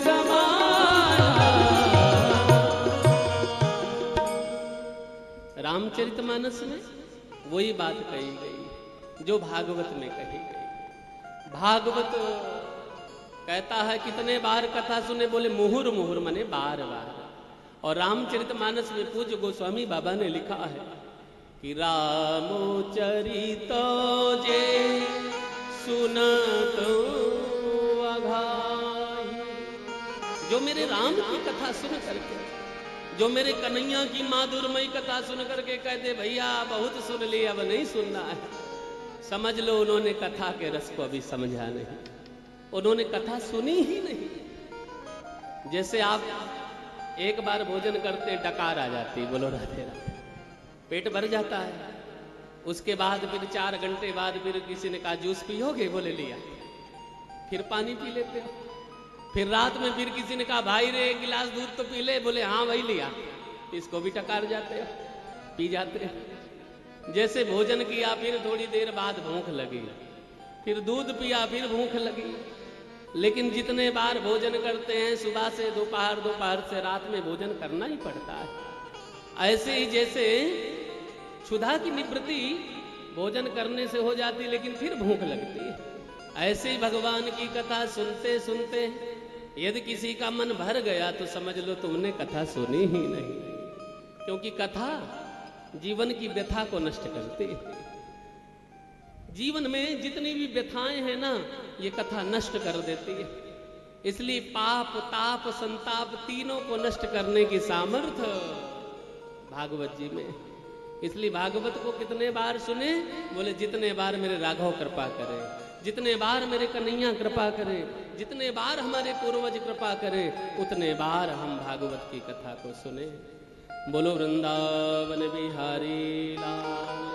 समाना। रामचरितमानस में वही बात कही गई जो भागवत में कही गई। भागवत कहता है कितने बार कथा सुने? बोले मुहुर मुहुर मने बार बार। और रामचरितमानस में पूज्य गोस्वामी बाबा ने लिखा है कि रामो चरित जे सुनत अघाई, जो मेरे राम की कथा सुन करके, जो मेरे कन्हैया की माधुरमयी कथा सुन करके कहते भैया बहुत सुन ली, अब नहीं सुनना है, समझ लो उन्होंने कथा के रस को अभी समझा नहीं, उन्होंने कथा सुनी ही नहीं। जैसे आप एक बार भोजन करते डकार आ जाती, बोलो राधे राधे, पेट भर जाता है, उसके बाद फिर 4 घंटे बाद फिर किसी ने कहा जूस पियोगे? बोले लिया, फिर पानी पी लेते हो। फिर रात में फिर किसी ने कहा भाई रे 1 गिलास दूध तो पी ले, बोले हाँ भाई लिया, इसको भी टकार जाते हो, पी जाते हो। जैसे भोजन किया फिर थोड़ी देर बाद भूख लगी, फिर दूध पिया, फिर भूख लगी। लेकिन जितने बार भोजन करते हैं, सुबह से दोपहर, दोपहर से रात में भोजन करना ही पड़ता है। ऐसे ही जैसे क्षुधा की निवृत्ति भोजन करने से हो जाती, लेकिन फिर भूख लगती है, ऐसे ही भगवान की कथा सुनते सुनते यदि किसी का मन भर गया तो समझ लो तुमने कथा सुनी ही नहीं, क्योंकि कथा जीवन की व्यथा को नष्ट करती है। जीवन में जितनी भी व्यथाएं हैं ना, ये कथा नष्ट कर देती है। इसलिए पाप, ताप, संताप तीनों को नष्ट करने की सामर्थ्य भागवत जी में। इसलिए भागवत को कितने बार सुने? बोले जितने बार मेरे राघव कृपा करे, जितने बार मेरे कन्हैया कृपा करे, जितने बार हमारे पूर्वज कृपा करें, उतने बार हम भागवत की कथा को सुने। बोलो वृंदावन बिहारी लाल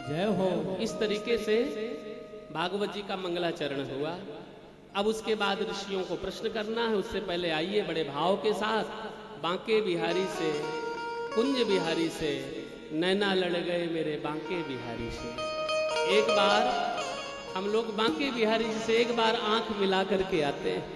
जय हो। इस तरीके से भागवत जी का मंगलाचरण हुआ। अब उसके बाद ऋषियों को प्रश्न करना है, उससे पहले आइए बड़े भाव के साथ बांके बिहारी से, कुंज बिहारी से, नैना लड़ गए मेरे बांके बिहारी से। एक बार हम लोग बांके बिहारी जी से एक बार आंख मिला करके आते हैं।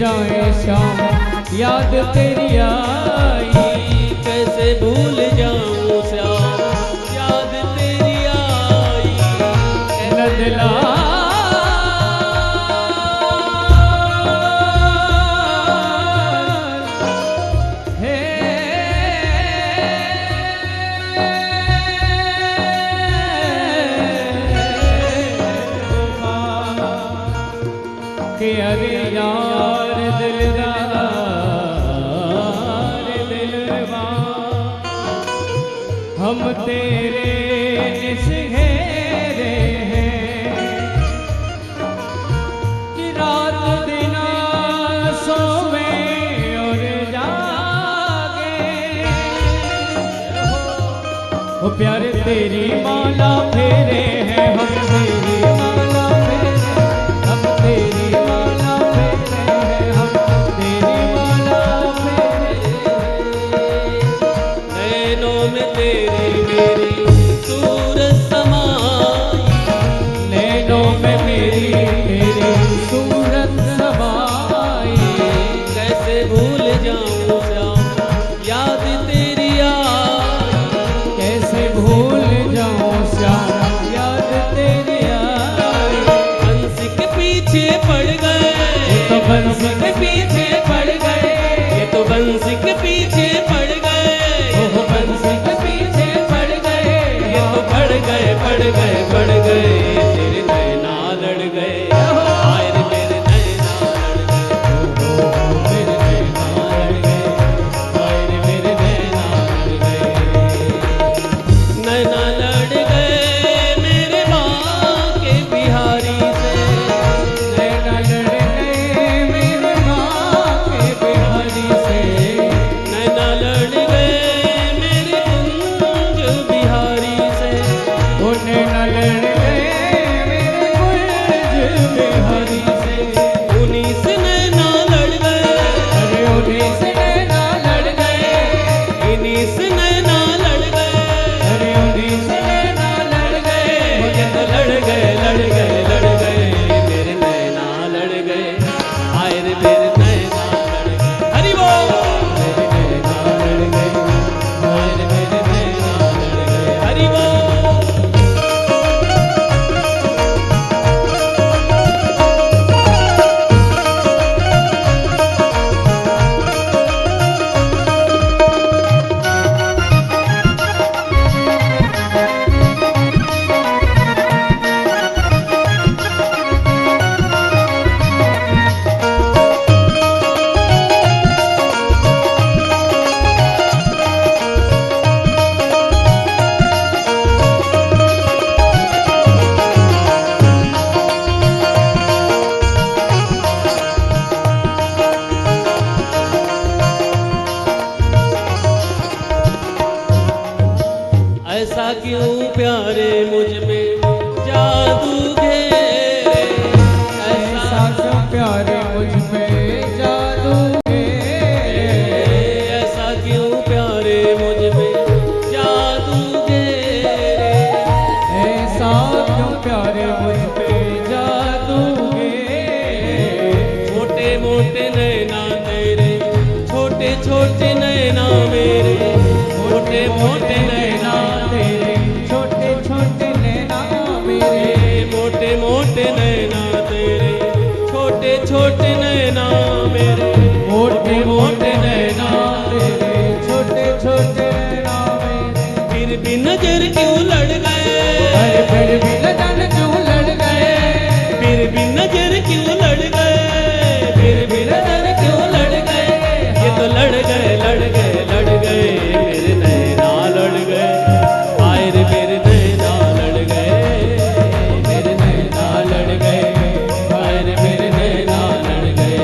जाए श्याम याद तेरी आई। कैसे भूल जाऊं श्याम याद तेरी आई। नदला अरे यार दिलदार दिलवा हम तेरे निसघेरे हैं कि रात दिन सोवे और जागे। ओ प्यारे तेरी माला फेरे हैं हम तेरी माला फेरे हम तेरी माला फेरे हैं हम तेरी माला फेरे। नैनों में तेरी मेरी सूरत समाई। नैनों में मेरी तेरी सूरत समाई। कैसे भूल जाऊं श्याम याद तेरी आई। कैसे भूल जाऊं श्याम याद तेरी आई। बंसी के पीछे पड़ गए तो बंसी के पीछे पड़ गए ये तो बंसी के पीछे पड़ गए ओह बंसी के पीछे पड़ गए ये तो पड़ गए पड़ गए पड़ गए तेरे नैना लड़ गए हाय रे मेरे नैना लड़ गए। मेरे नैना लड़ गए हाय रे मेरे नैना लड़ गए। नैना लड़ गए मेरे माँ के बिहारी से। नैना लड़ गए मेरे माँ के बिहारी से। नैना लड़ गए मेरे कुंज बिहारी से। ओ नैना लड़ गए मेरे कुंज बिहारी से। उन्हीं से नैना लड़ गए अरे उन्हीं से नैना लड़ गए इन्हीं से नैना लड़ गए। अरे उन्हीं से नैना लड़ गए ये तो लड़ गए मेरे नैना लड़ गए हाय रे मेरे नैना लड़ गए। हरि बोल मेरे नैना लड़ गए हाय रे मेरे नैना लड़ गए। हरि बोल। ऐसा क्यों प्यारे मुझ में जादू घेरे। ऐसा क्यों प्यारे मुझ पे जादू घेरे। ऐसा क्यों प्यारे मुझ में जादू घेरे। ऐसा क्यों प्यारे मुझ पे जादू घेरे। छोटे मोटे नैना तेरे छोटे छोटे नैना मेरे। छोटे मोटे नैना तेरे छोटे छोटे नैना मेरे। मोटे मोटे नैना तेरे छोटे छोटे नैना मेरे। मोटे मोटे नैना तेरे छोटे छोटे नैना मेरे। फिर भी नजर क्यों लड़ गए। अरे फिर भी लगन क्यों लड़ गए। फिर भी नजर क्यों लड़ गए। फिर भी नजर क्यों लड़ गए। ये तो लड़ गए मेरे नैना लड़ गए हाय रे मेरे नैना लड़ गए। मेरे नैना लड़ गए हाय रे मेरे नैना लड़ गए।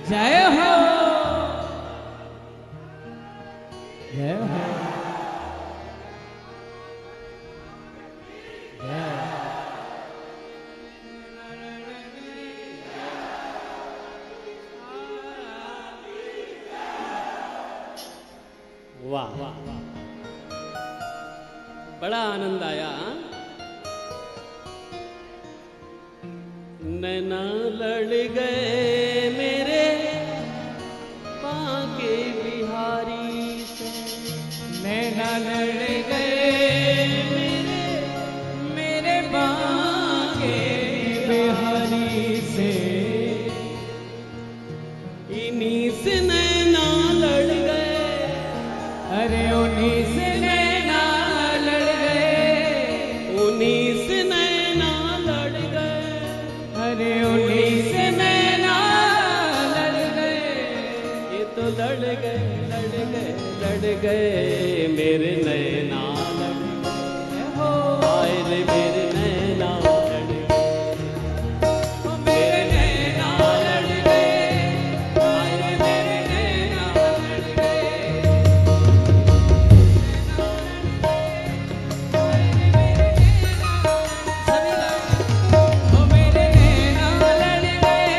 जय हो जय हो वाह वाह, बड़ा आनंद आया। नैना लड़ गए मेरे बांके बिहारी से, नैना लड़ गए मेरे बांके बिहारी से, इन्हीं से नैना लड़ गए, अरे उन्हीं से नैना लड़ गए, उन्हीं से नैना लड़ गए, अरे उन्हीं से नैना लड़ गए, ये तो लड़ गए लड़ गए लड़ गए मेरे नैना लड़ गए, हो आए रे मेरे नैना लड़ गए, मेरे नैना लड़ गए, आए रे मेरे नैना लड़ गए, सभी गाएं। ओ मेरे नैना लड़ गए,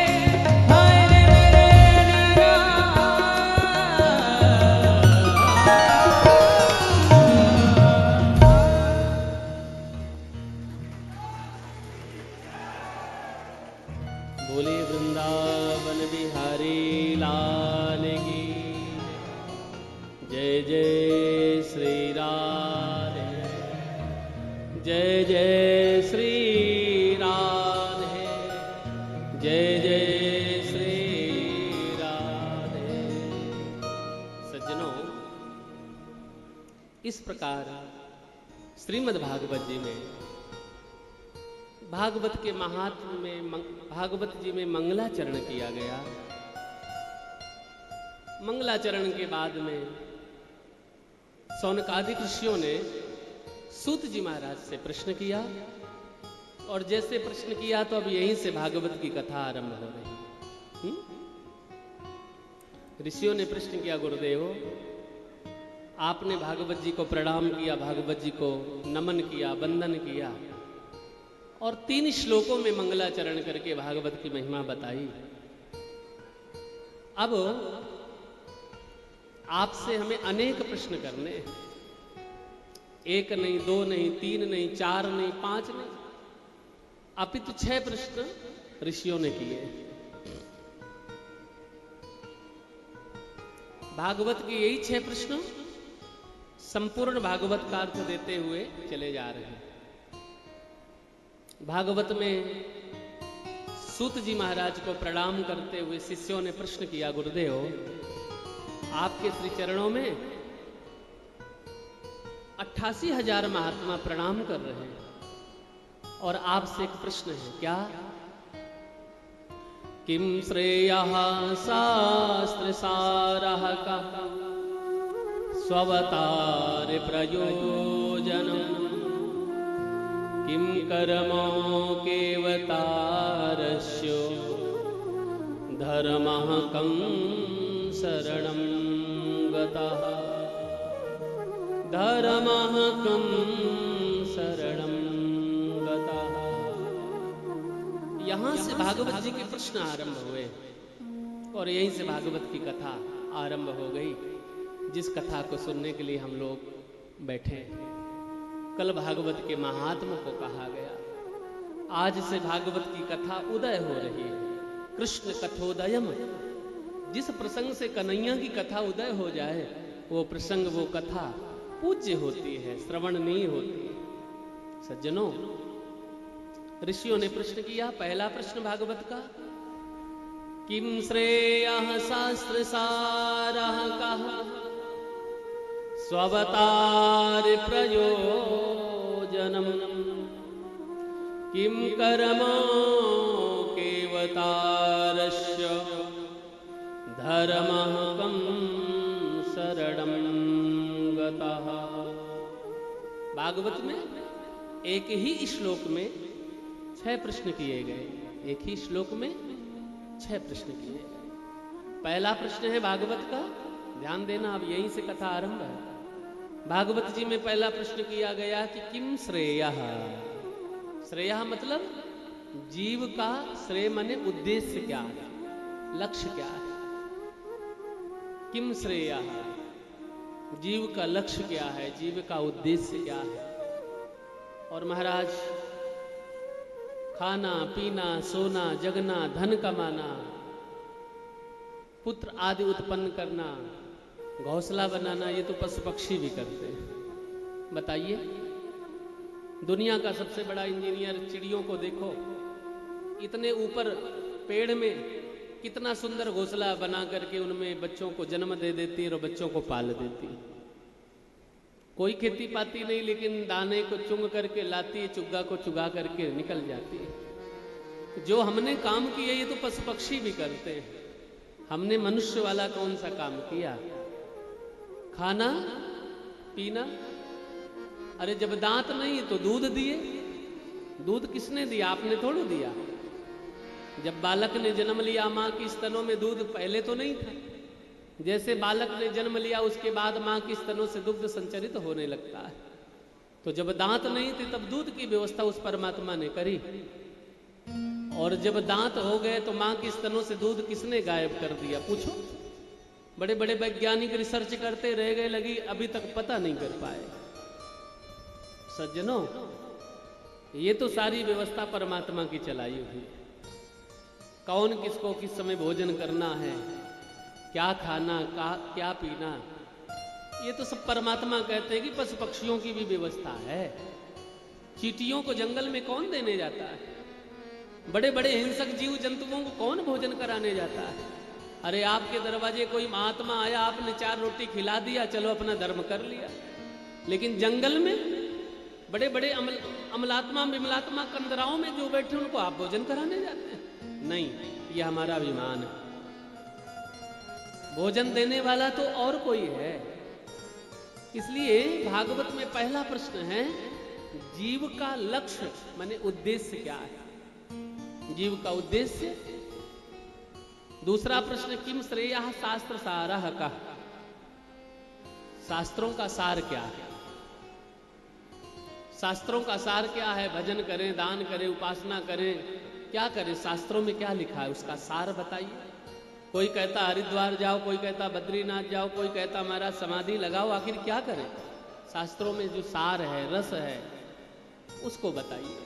आए रे मेरे नैना। बोले वृंदावन बिहारी लाल की जय जय श्री राधे, जय जय श्री राधे, जय जय श्री राधे। सज्जनों, इस प्रकार श्रीमद् भागवत जी में, भागवत के महात्म में, भागवत जी में मंगलाचरण किया गया। मंगलाचरण के बाद में सौनकादिक ऋषियों ने सूत जी महाराज से प्रश्न किया, और जैसे प्रश्न किया तो अब यहीं से भागवत की कथा आरंभ हो रही। ऋषियों ने प्रश्न किया, गुरुदेव आपने भागवत जी को प्रणाम किया, भागवत जी को नमन किया, वंदन किया, और 3 श्लोकों में मंगलाचरण करके भागवत की महिमा बताई। अब आपसे हमें अनेक प्रश्न करने हैं, 1 नहीं, 2 नहीं, 3 नहीं, 4 नहीं, 5 नहीं, अपितु 6 प्रश्न ऋषियों ने किए। भागवत के यही 6 प्रश्न संपूर्ण भागवत का अर्थ देते हुए चले जा रहे हैं। भागवत में सूत जी महाराज को प्रणाम करते हुए शिष्यों ने प्रश्न किया, गुरुदेव आपके श्री चरणों में 88,000 महात्मा प्रणाम कर रहे हैं, और आपसे एक प्रश्न है, क्या? किम श्रेयः शास्त्र सारः का स्ववतार प्रयोजनम्, किम कर्मो केवतारस्य धर्मः कं शरणं गतः, धर्मः कं शरणं गतः। यहां से भागवत जी के प्रश्न आरंभ हुए, और यहीं से भागवत की कथा आरंभ हो गई, जिस कथा को सुनने के लिए हम लोग बैठे हैं। कल भागवत के महात्मा को कहा गया, आज से भागवत की कथा उदय हो रही है। कृष्ण कथोदयम, जिस प्रसंग से कन्हैया की कथा उदय हो जाए, वो प्रसंग, वो कथा पूज्य होती है, श्रवणनीय होती है। सज्जनों, ऋषियों ने प्रश्न किया। पहला प्रश्न भागवत का, किम श्रेयः शास्त्र सारः कः स्ववतार प्रयोजनम्, किम कर्मो केवतारस्य धर्मः कं शरणं गतः। भागवत में एक ही श्लोक में 6 प्रश्न किए गए, एक ही श्लोक में 6 प्रश्न किए गए। पहला प्रश्न है भागवत का, ध्यान देना, अब यहीं से कथा आरंभ है। भागवत जी में पहला प्रश्न किया गया कि किम श्रेयः। श्रेयः मतलब जीव का श्रेय माने उद्देश्य क्या है, लक्ष्य क्या है। किम श्रेयः, जीव का लक्ष्य क्या है, जीव का उद्देश्य क्या है। और महाराज, खाना पीना सोना जगना धन कमाना पुत्र आदि उत्पन्न करना घोंसला बनाना, ये तो पशु पक्षी भी करते हैं। बताइए, दुनिया का सबसे बड़ा इंजीनियर चिड़ियों को देखो, इतने ऊपर पेड़ में कितना सुंदर घोंसला बना करके उनमें बच्चों को जन्म दे देती है और बच्चों को पाल देती है। कोई खेती पाती नहीं, लेकिन दाने को चुंग करके लाती है, चुग्गा को चुगा करके निकल जाती है। जो हमने काम किया ये तो पशु पक्षी भी करते हैं, हमने मनुष्य वाला कौन सा काम किया। खाना पीना, अरे जब दांत नहीं तो दूध दिए, दूध किसने दिया, आपने थोड़ा दिया। जब बालक ने जन्म लिया मां की स्तनों में दूध पहले तो नहीं था, जैसे बालक ने जन्म लिया उसके बाद मां की स्तनों से दुग्ध संचरित होने लगता है। तो जब दांत नहीं थे तब दूध की व्यवस्था उस परमात्मा ने करी, और जब दांत हो गए तो मां की स्तनों से दूध किसने गायब कर दिया, पूछो। बड़े बड़े वैज्ञानिक रिसर्च करते रह गए, लगी अभी तक पता नहीं कर पाए। सज्जनों, ये तो सारी व्यवस्था परमात्मा की चलाई हुई है। कौन किसको किस समय भोजन करना है, क्या खाना क्या पीना, ये तो सब परमात्मा कहते हैं कि पशु पक्षियों की भी व्यवस्था है। चींटियों को जंगल में कौन देने जाता है, बड़े बड़े हिंसक जीव जंतुओं को कौन भोजन कराने जाता है। अरे आपके दरवाजे कोई महात्मा आया, आपने 4 रोटी खिला दिया, चलो अपना धर्म कर लिया। लेकिन जंगल में बड़े बड़े अमलात्मा विमलात्मा कंदराओं में जो बैठे उनको आप भोजन कराने जाते हैं? नहीं, ये हमारा अभिमान है। भोजन देने वाला तो और कोई है। इसलिए भागवत में पहला प्रश्न है, जीव का लक्ष्य माने उद्देश्य क्या है, जीव का उद्देश्य। दूसरा प्रश्न, किम श्रेयः शास्त्र सारः का, शास्त्रों का सार क्या है। शास्त्रों का सार क्या है, भजन करें, दान करें, उपासना करें, क्या करें, शास्त्रों में क्या लिखा है उसका सार बताइए। कोई कहता हरिद्वार जाओ, कोई कहता बद्रीनाथ जाओ, कोई कहता हमारा समाधि लगाओ, आखिर क्या करें। शास्त्रों में जो सार है, रस है, उसको बताइए।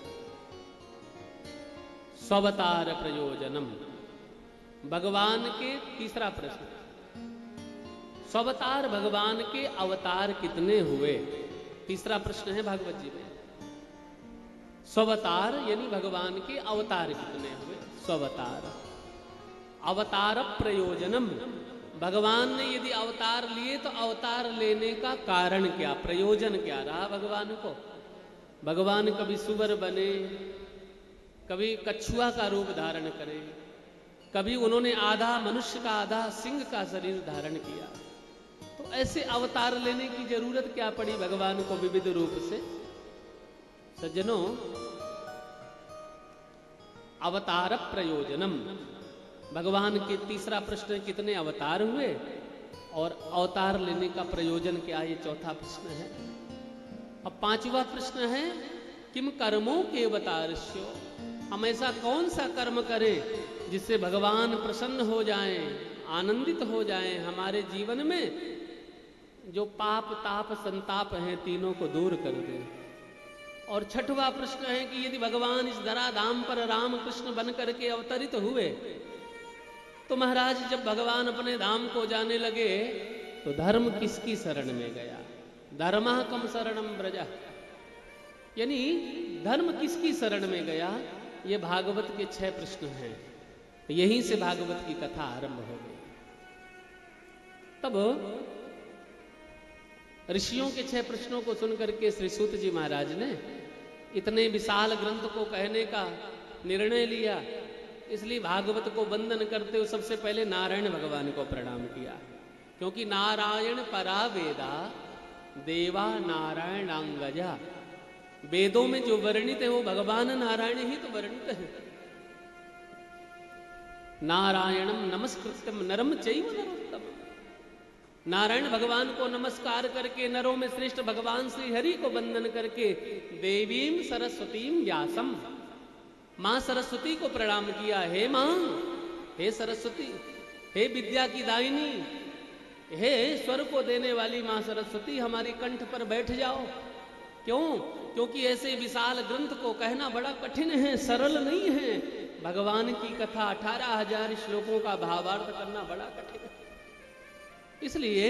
स्वावतार प्रयोजनम, भगवान के तीसरा प्रश्न, स्वावतार भगवान के अवतार कितने हुए, तीसरा प्रश्न है भागवत जी में। स्वावतार यानी भगवान के अवतार कितने हुए, स्वावतार। अवतार प्रयोजनम, भगवान ने यदि अवतार लिए तो अवतार लेने का कारण क्या, प्रयोजन क्या रहा भगवान को। भगवान कभी सुअर बने, कभी कछुआ का रूप धारण करे, कभी उन्होंने आधा मनुष्य का आधा सिंह का शरीर धारण किया। तो ऐसे अवतार लेने की जरूरत क्या पड़ी भगवान को विविध रूप से। सज्जनों, अवतार प्रयोजनम, भगवान के तीसरा प्रश्न, कितने अवतार हुए और अवतार लेने का प्रयोजन क्या, ये चौथा प्रश्न है। अब पांचवा प्रश्न है, किम कर्मों के अवतारस्यो, हम ऐसा कौन सा कर्म करें जिससे भगवान प्रसन्न हो जाएं, आनंदित हो जाएं, हमारे जीवन में जो पाप ताप संताप हैं तीनों को दूर कर दें। और छठवां प्रश्न है कि यदि भगवान इस धराधाम पर राम कृष्ण बन करके अवतरित हुए तो महाराज जब भगवान अपने धाम को जाने लगे तो धर्म किसकी शरण में गया, धर्मः कम शरणम ब्रजः, यानी धर्म किसकी शरण में गया। ये भागवत के 6 प्रश्न हैं, यहीं से भागवत की कथा आरंभ हो गई। तब ऋषियों के 6 प्रश्नों को सुनकर के श्री सूत जी महाराज ने इतने विशाल ग्रंथ को कहने का निर्णय लिया। इसलिए भागवत को वंदन करते हुए सबसे पहले नारायण भगवान को प्रणाम किया, क्योंकि नारायण परा वेदा देवा नारायणांगजा, वेदों में जो वर्णित है वो भगवान नारायण ही तो वर्णित है। नारायणम नमस्कृत्यम नरम चैव नरोत्तम। नारायण भगवान को नमस्कार करके, नरों में श्रेष्ठ भगवान श्री हरि को वंदन करके, देवीम सरस्वतीम व्यासम, मां सरस्वती को प्रणाम किया। हे मां, हे सरस्वती, हे विद्या की दायिनी, हे स्वर को देने वाली मां सरस्वती, हमारी कंठ पर बैठ जाओ। क्यों? क्योंकि ऐसे विशाल ग्रंथ को कहना बड़ा कठिन है, सरल नहीं है। भगवान की कथा 18,000 श्लोकों का भावार्थ करना बड़ा कठिन है। इसलिए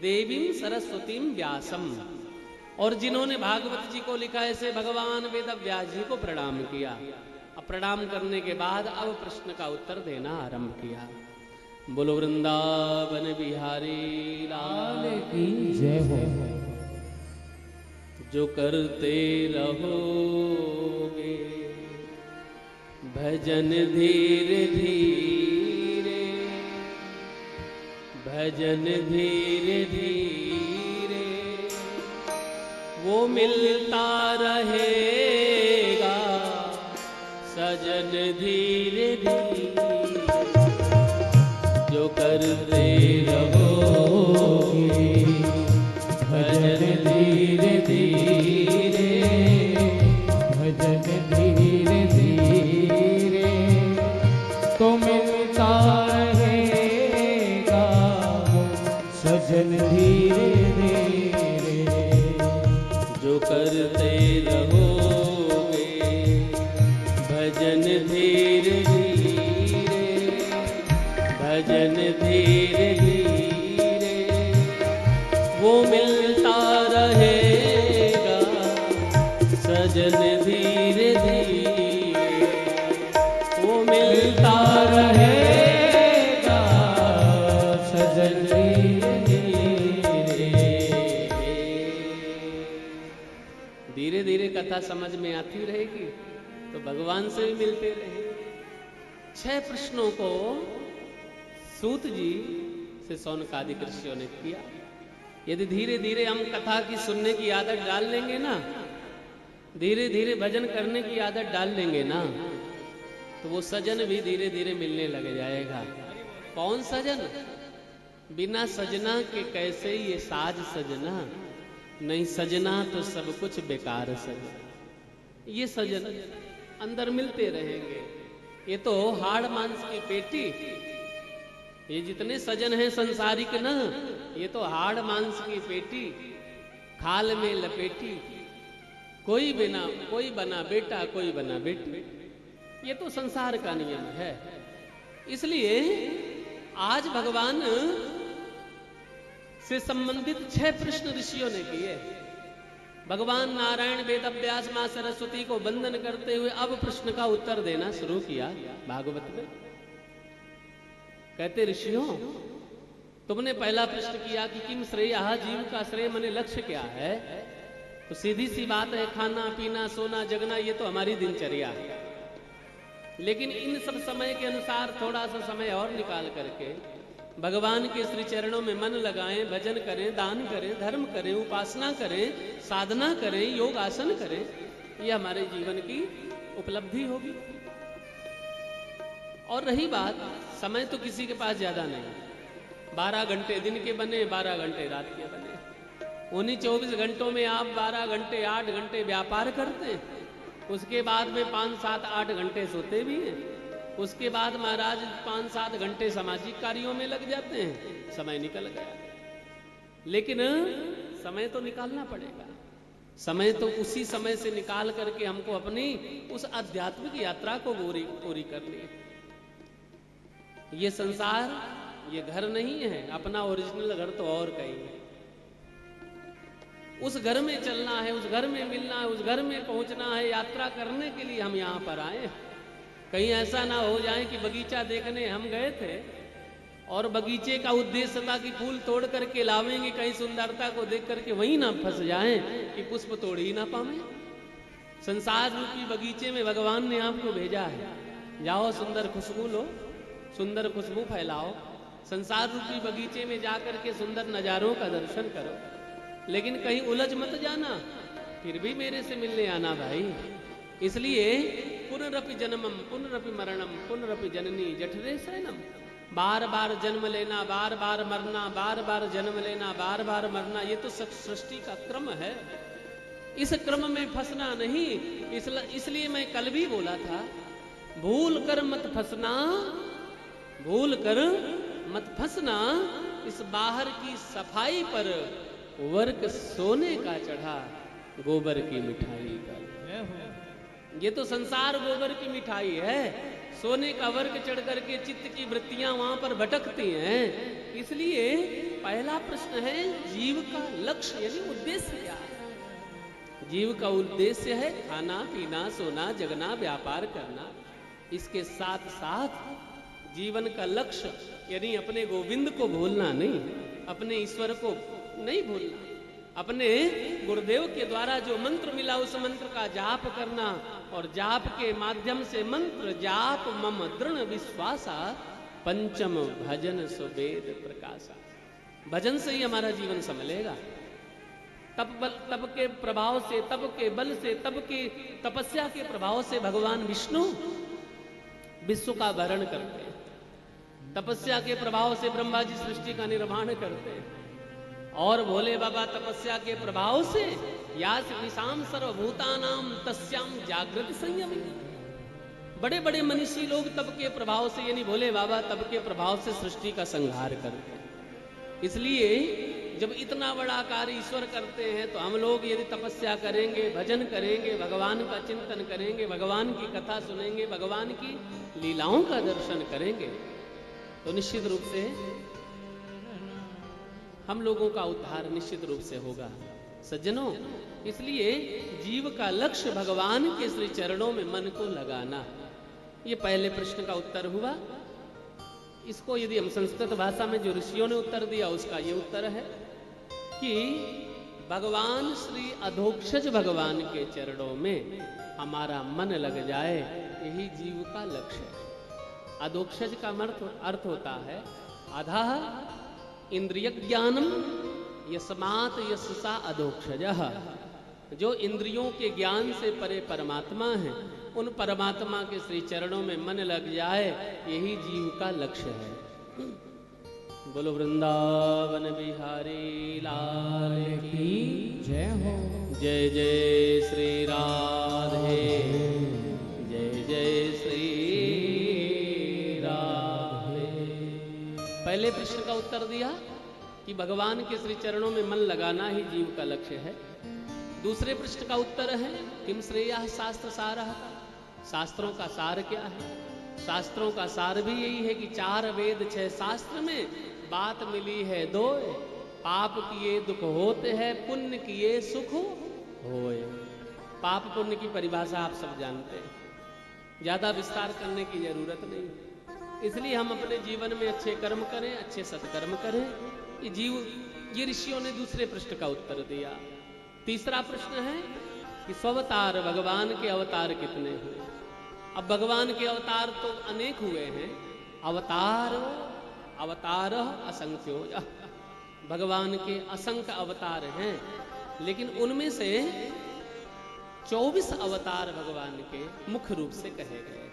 देवीं सरस्वतीं व्यासम, और जिन्होंने भागवत जी को लिखा, ऐसे भगवान वेद व्यास जी को प्रणाम किया। अब प्रणाम करने के बाद अब प्रश्न का उत्तर देना आरंभ किया। बोलो वृंदावन बिहारी लाल की जय हो। जो करते रहोगे भजन धीरे धीरे, भजन धीरे धीरे, वो मिलता रहेगा सजन धीरे धीरे। जो करते रहोगे भजन धीरे धीरे, भजन धीरे धीरे, तो मिलता रहेगा सजन धीरे धीरे। जो करते रहोगे भजन धीरे धीरे, भजन धीरे धीरे, वो मिलता रहेगा सजन धीरे धीरे, वो मिलता रहेगा सजन धीरे धीरे। धीरे धीरे कथा समझ में आती रहेगी तो भगवान से भी मिलते रहे। 6 प्रश्नों को सूत जी से शौनकादिक ऋषियों ने किया। यदि धीरे धीरे हम कथा की सुनने की आदत डाल लेंगे ना, धीरे धीरे भजन करने की आदत डाल लेंगे ना, तो वो सजन भी धीरे धीरे मिलने लग जाएगा। कौन सजन? बिना सजना के कैसे ये साज सजना, नहीं सजना तो सब कुछ बेकार सजना। ये सजन अंदर मिलते रहेंगे। ये तो हाड़ मांस की पेटी, ये जितने सजन हैं संसारिक ना, ये तो हाड़ मांस की पेटी, खाल में लपेटी, कोई बना बेटा, कोई बना बेटी। ये तो संसार का नियम है। इसलिए आज भगवान से संबंधित 6 प्रश्न ऋषियों ने किए। भगवान नारायण वेद व्यास मां सरस्वती को वंदन करते हुए अब प्रश्न का उत्तर देना शुरू किया भागवत में। कहते, ऋषियों, तुमने पहला प्रश्न किया कि किम श्रेय, जीव का श्रेय माने लक्ष्य क्या है? तो सीधी सी बात है, खाना पीना सोना जगना ये तो हमारी दिनचर्या है। लेकिन इन सब समय के अनुसार थोड़ा सा समय और निकाल करके भगवान के श्री चरणों में मन लगाएं, भजन करें, दान करें, धर्म करें, उपासना करें, साधना करें, योग आसन करें, ये हमारे जीवन की उपलब्धि होगी। और रही बात, समय तो किसी के पास ज्यादा नहीं। 12 घंटे दिन के बने, 12 घंटे रात के बने। उन्हीं 24 घंटों में आप 12 घंटे 8 घंटे व्यापार करते हैं, उसके बाद में 5 7 8 घंटे सोते भी हैं, उसके बाद महाराज 5 7 घंटे सामाजिक कार्यों में लग जाते हैं। समय निकल गया। लेकिन समय तो निकालना पड़ेगा। समय तो उसी समय से निकाल करके हमको अपनी उस आध्यात्मिक यात्रा को पूरी करनी है। ये संसार, ये घर नहीं है। अपना ओरिजिनल घर तो और कहीं है। उस घर में चलना है, उस घर में मिलना है, उस घर में पहुंचना है। यात्रा करने के लिए हम यहां पर आए। कहीं ऐसा ना हो जाए कि बगीचा देखने हम गए थे और बगीचे का उद्देश्य था कि फूल तोड़ करके लावेंगे, कहीं सुंदरता को देख करके वहीं ना फंस जाएं कि पुष्प तोड़ ही ना पावे। संसार रूपी बगीचे में भगवान ने आपको भेजा है। जाओ, सुंदर खुशबू लो, सुंदर खुशबू फैलाओ। संसार रूपी बगीचे में जाकर के सुंदर नजारों का दर्शन करो। लेकिन कहीं उलझ मत जाना, फिर भी मेरे से मिलने आना भाई। इसलिए पुनरपि जन्मम पुनरपि मरणम पुनरपि जननी जठरे शयनम। बार बार जन्म लेना, बार बार मरना, बार बार जन्म लेना, बार बार मरना, ये तो सृष्टि का क्रम है। इस क्रम में फंसना नहीं। इसलिए मैं कल भी बोला था, भूल कर मत फंसना, भूल कर मत फंसना, इस बाहर की सफाई पर वर्क सोने का चढ़ा, गोबर की मिठाई का। ये तो संसार गोबर की मिठाई है। सोने का वर्क चढ़ करके चित्त की वृत्तियां वहां पर भटकती हैं। इसलिए पहला प्रश्न है, जीव का लक्ष्य यानी उद्देश्य क्या है। जीव का उद्देश्य है खाना पीना सोना जगना व्यापार करना। इसके साथ साथ जीवन का लक्ष्य यानी अपने गोविंद को भूलना नहीं, अपने ईश्वर को नहीं भूलना, अपने गुरुदेव के द्वारा जो मंत्र मिला उस मंत्र का जाप करना, और जाप के माध्यम से मंत्र जाप मम दृढ़ विश्वासा, पंचम भजन सुवेद प्रकाशा। भजन से ही हमारा जीवन संभलेगा। तप के प्रभाव से, तप के बल से, तप की तपस्या के प्रभाव से भगवान विष्णु विश्व का भरण करते हैं। तपस्या के प्रभाव से ब्रह्मा जी सृष्टि का निर्माण करते हैं, और भोले बाबा तपस्या के प्रभाव से यास विषाम सर्वभूतानाम तस्याम जागृत संयमी। बड़े बड़े मनीषी लोग तप के प्रभाव से यानी भोले बाबा तप के प्रभाव से सृष्टि का संहार करते हैं। इसलिए जब इतना बड़ा कार्य ईश्वर करते हैं तो हम लोग यदि तपस्या करेंगे, भजन करेंगे, भगवान का चिंतन करेंगे, भगवान की कथा सुनेंगे, भगवान की लीलाओं का दर्शन करेंगे, तो निश्चित रूप से हम लोगों का उद्धार निश्चित रूप से होगा। सज्जनों, इसलिए जीव का लक्ष्य भगवान के श्री चरणों में मन को लगाना, ये पहले प्रश्न का उत्तर हुआ। इसको यदि हम संस्कृत भाषा में जो ऋषियों ने उत्तर दिया उसका ये उत्तर है कि भगवान श्री अधोक्षज भगवान के चरणों में हमारा मन लग जाए, यही जीव का लक्ष्य है। अधोक्षज का अर्थ होता है अधः इंद्रिय ज्ञानम यस्मात् यस्सा अधोक्षजः। जो इंद्रियों के ज्ञान से परे परमात्मा है, उन परमात्मा के श्री चरणों में मन लग जाए, यही जीव का लक्ष्य है। बोलो वृंदावन बिहारी लाल की जय हो। जय जय श्री राधे, जय जय श्री राधे। पहले प्रश्न का उत्तर दिया कि भगवान के श्री चरणों में मन लगाना ही जीव का लक्ष्य है। दूसरे प्रश्न का उत्तर है किम श्रेयः शास्त्र सारः। शास्त्रों का सार क्या है? शास्त्रों का सार भी यही है कि 4 वेद 6 शास्त्र में बात मिली है दो, पाप किए दुख होते हैं, पुण्य किए सुख होए। पाप पुण्य की परिभाषा आप सब जानते हैं, ज्यादा विस्तार करने की जरूरत नहीं। इसलिए हम अपने जीवन में अच्छे कर्म करें, अच्छे सत्कर्म करें। ये ऋषियों ने दूसरे प्रश्न का उत्तर दिया। तीसरा प्रश्न है कि स्वावतार भगवान के अवतार कितने हुए? अब भगवान के अवतार तो अनेक हुए हैं। अवतार असंख्यो, भगवान के असंख्य अवतार हैं, लेकिन उनमें से 24 अवतार भगवान के मुख्य रूप से कहे गए।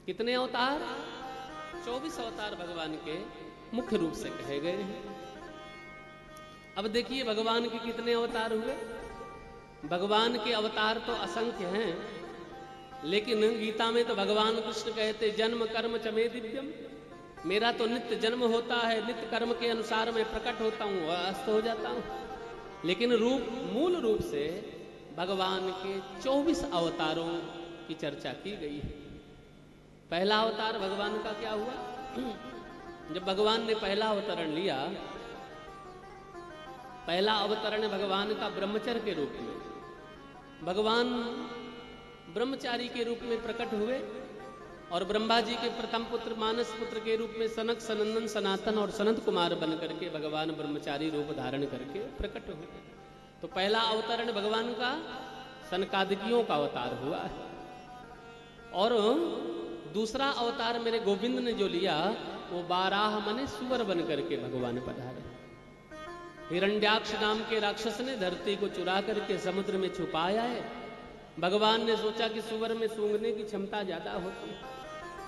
कितने अवतार? 24 अवतार भगवान के मुख्य रूप से कहे गए हैं। अब देखिए भगवान के कितने अवतार हुए। भगवान के अवतार तो असंख्य हैं, लेकिन गीता में तो भगवान कृष्ण कहते जन्म कर्म च मे दिव्यम। मेरा तो नित्य जन्म होता है, नित्य कर्म के अनुसार मैं प्रकट होता हूँ और अस्त हो जाता हूँ। लेकिन मूल रूप से भगवान के 24 अवतारों की चर्चा की गई है। पहला अवतार भगवान का क्या हुआ? जब भगवान ने पहला अवतरण लिया, पहला अवतरण भगवान का ब्रह्मचर्य के रूप में, भगवान ब्रह्मचारी के रूप में प्रकट हुए और ब्रह्मा जी के प्रथम पुत्र मानस पुत्र के रूप में सनक सनंदन सनातन और सनत कुमार बन करके भगवान ब्रह्मचारी रूप धारण करके प्रकट हुए। तो पहला अवतरण भगवान का सनकादिकियों का अवतार हुआ है। और दूसरा अवतार मेरे गोविंद ने जो लिया वो 12 मने सुअर बन करके भगवान पधारे। हिरण्याक्ष नाम के राक्षस ने धरती को चुरा करके समुद्र में छुपाया है, भगवान ने सोचा कि सुअर में सूंघने की क्षमता ज्यादा होती है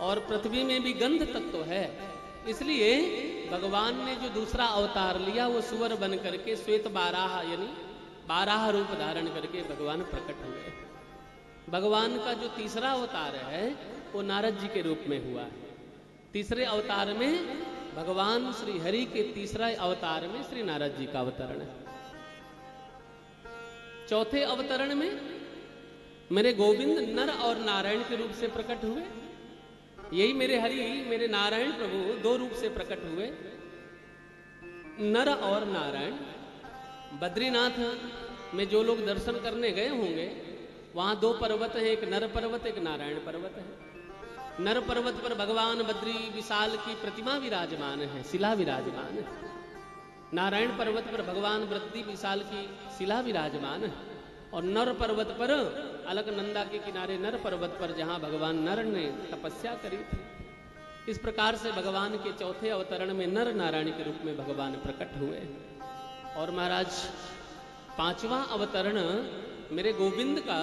और पृथ्वी में भी गंध तत्व है, इसलिए भगवान ने जो दूसरा अवतार लिया वो सुअर बन करके श्वेत बाराह यानी बाराह रूप धारण करके भगवान प्रकट हुए। भगवान का जो तीसरा अवतार है वो नारद जी के रूप में हुआ है। तीसरे अवतार में भगवान श्री हरि के तीसरा अवतार में श्री नारद जी का अवतरण है। चौथे अवतरण में मेरे गोविंद नर और नारायण के रूप से प्रकट हुए। यही मेरे हरि मेरे नारायण प्रभु दो रूप से प्रकट हुए, नर और नारायण। बद्रीनाथ में जो लोग दर्शन करने गए होंगे वहां दो पर्वत हैं, एक नर पर्वत एक नारायण पर्वत है। नर पर्वत पर भगवान बद्री विशाल की प्रतिमा विराजमान है, शिला विराजमान है। नारायण पर्वत पर भगवान बद्री विशाल की शिला विराजमान है। और नर पर्वत पर अलकनंदा के किनारे नर पर्वत पर जहां भगवान नर ने तपस्या करी थी। इस प्रकार से भगवान के चौथे अवतरण में नर नारायण के रूप में भगवान प्रकट हुए। और महाराज पांचवा अवतरण मेरे गोविंद का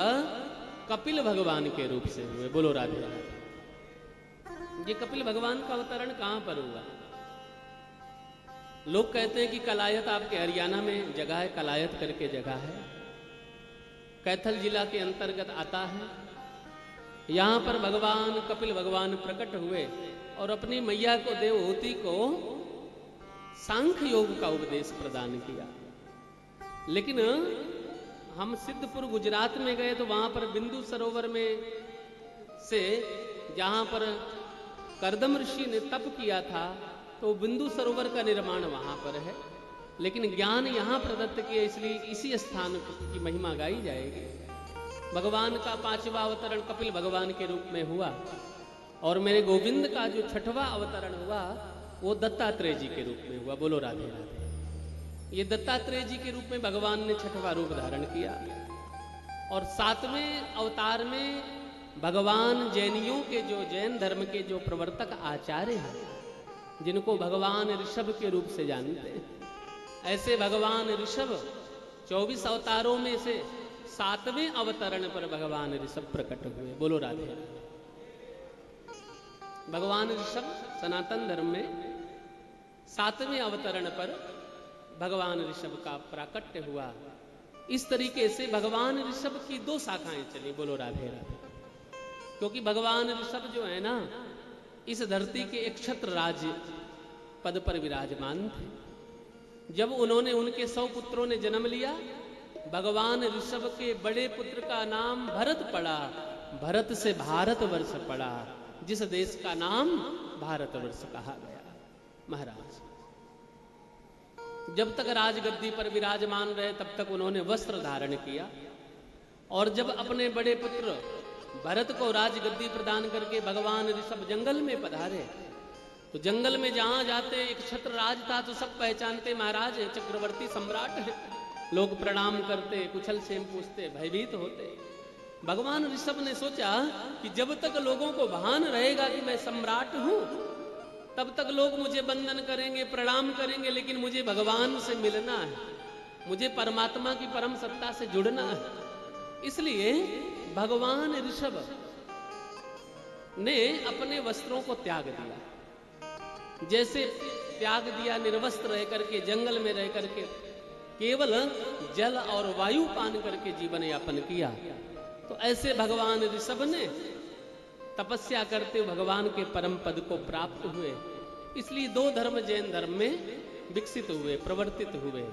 कपिल भगवान के रूप से हुए। बोलो राधे राधे। ये कपिल भगवान का अवतरण कहां पर हुआ? लोग कहते हैं कि कलायत आपके हरियाणा में जगह है, कलायत करके जगह है, कैथल जिला के अंतर्गत आता है। यहां पर भगवान कपिल भगवान प्रकट हुए और अपनी मैया को देवहूति को सांख्य योग का उपदेश प्रदान किया। लेकिन हम सिद्धपुर गुजरात में गए तो वहां पर बिंदु सरोवर में से जहां पर करदम ऋषि ने तप किया था तो बिंदु सरोवर का निर्माण वहां पर है, लेकिन ज्ञान यहां प्रदत्त किया, इसलिए इसी स्थान की महिमा गाई जाएगी। भगवान का पांचवा अवतरण कपिल भगवान के रूप में हुआ और मेरे गोविंद का जो छठवां अवतरण हुआ वो दत्तात्रेय जी के रूप में हुआ। बोलो राधे राधे। ये दत्तात्रेय जी के रूप में भगवान ने छठवां रूप धारण किया। और सातवें अवतार में भगवान जैनियों के जो जैन धर्म के जो प्रवर्तक आचार्य हैं, जिनको भगवान ऋषभ के रूप से जानते हैं, ऐसे भगवान ऋषभ 24 अवतारों में से 7वें अवतरण पर भगवान ऋषभ प्रकट हुए। बोलो राधे राधे। भगवान ऋषभ सनातन धर्म में 7वें अवतरण पर भगवान ऋषभ का प्राकट्य हुआ। इस तरीके से भगवान ऋषभ की दो शाखाएं चली। बोलो राधे राधे। क्योंकि भगवान ऋषभ जो है ना इस धरती के एक क्षत्र राज्य पद पर विराजमान थे। जब उन्होंने उनके 100 पुत्रों ने जन्म लिया, भगवान ऋषभ के बड़े पुत्र का नाम भरत पड़ा। भरत से भारतवर्ष पड़ा, जिस देश का नाम भारतवर्ष कहा गया। महाराज जब तक राजगद्दी पर विराजमान रहे तब तक उन्होंने वस्त्र धारण किया, और जब अपने बड़े पुत्र भरत को राजगद्दी प्रदान करके भगवान ऋषभ जंगल में पधारे, तो जंगल में जहां जाते एक छत्र राज था तो सब पहचानते महाराज है, चक्रवर्ती सम्राट है। लोग प्रणाम करते, कुशल क्षेम पूछते, भयभीत होते। भगवान ऋषभ ने सोचा कि जब तक लोगों को भान रहेगा कि मैं सम्राट हूं तब तक लोग मुझे वंदन करेंगे, प्रणाम करेंगे, लेकिन मुझे भगवान से मिलना है, मुझे परमात्मा की परम सत्ता से जुड़ना है। इसलिए भगवान ऋषभ ने अपने वस्त्रों को त्याग दिया। जैसे त्याग दिया निर्वस्त्र रह करके, जंगल में रह करके केवल जल और वायु पान करके जीवन यापन किया, तो ऐसे भगवान ऋषभ ने तपस्या करते भगवान के परम पद को प्राप्त हुए। इसलिए दो धर्म जैन धर्म में विकसित हुए, प्रवर्तित हुए।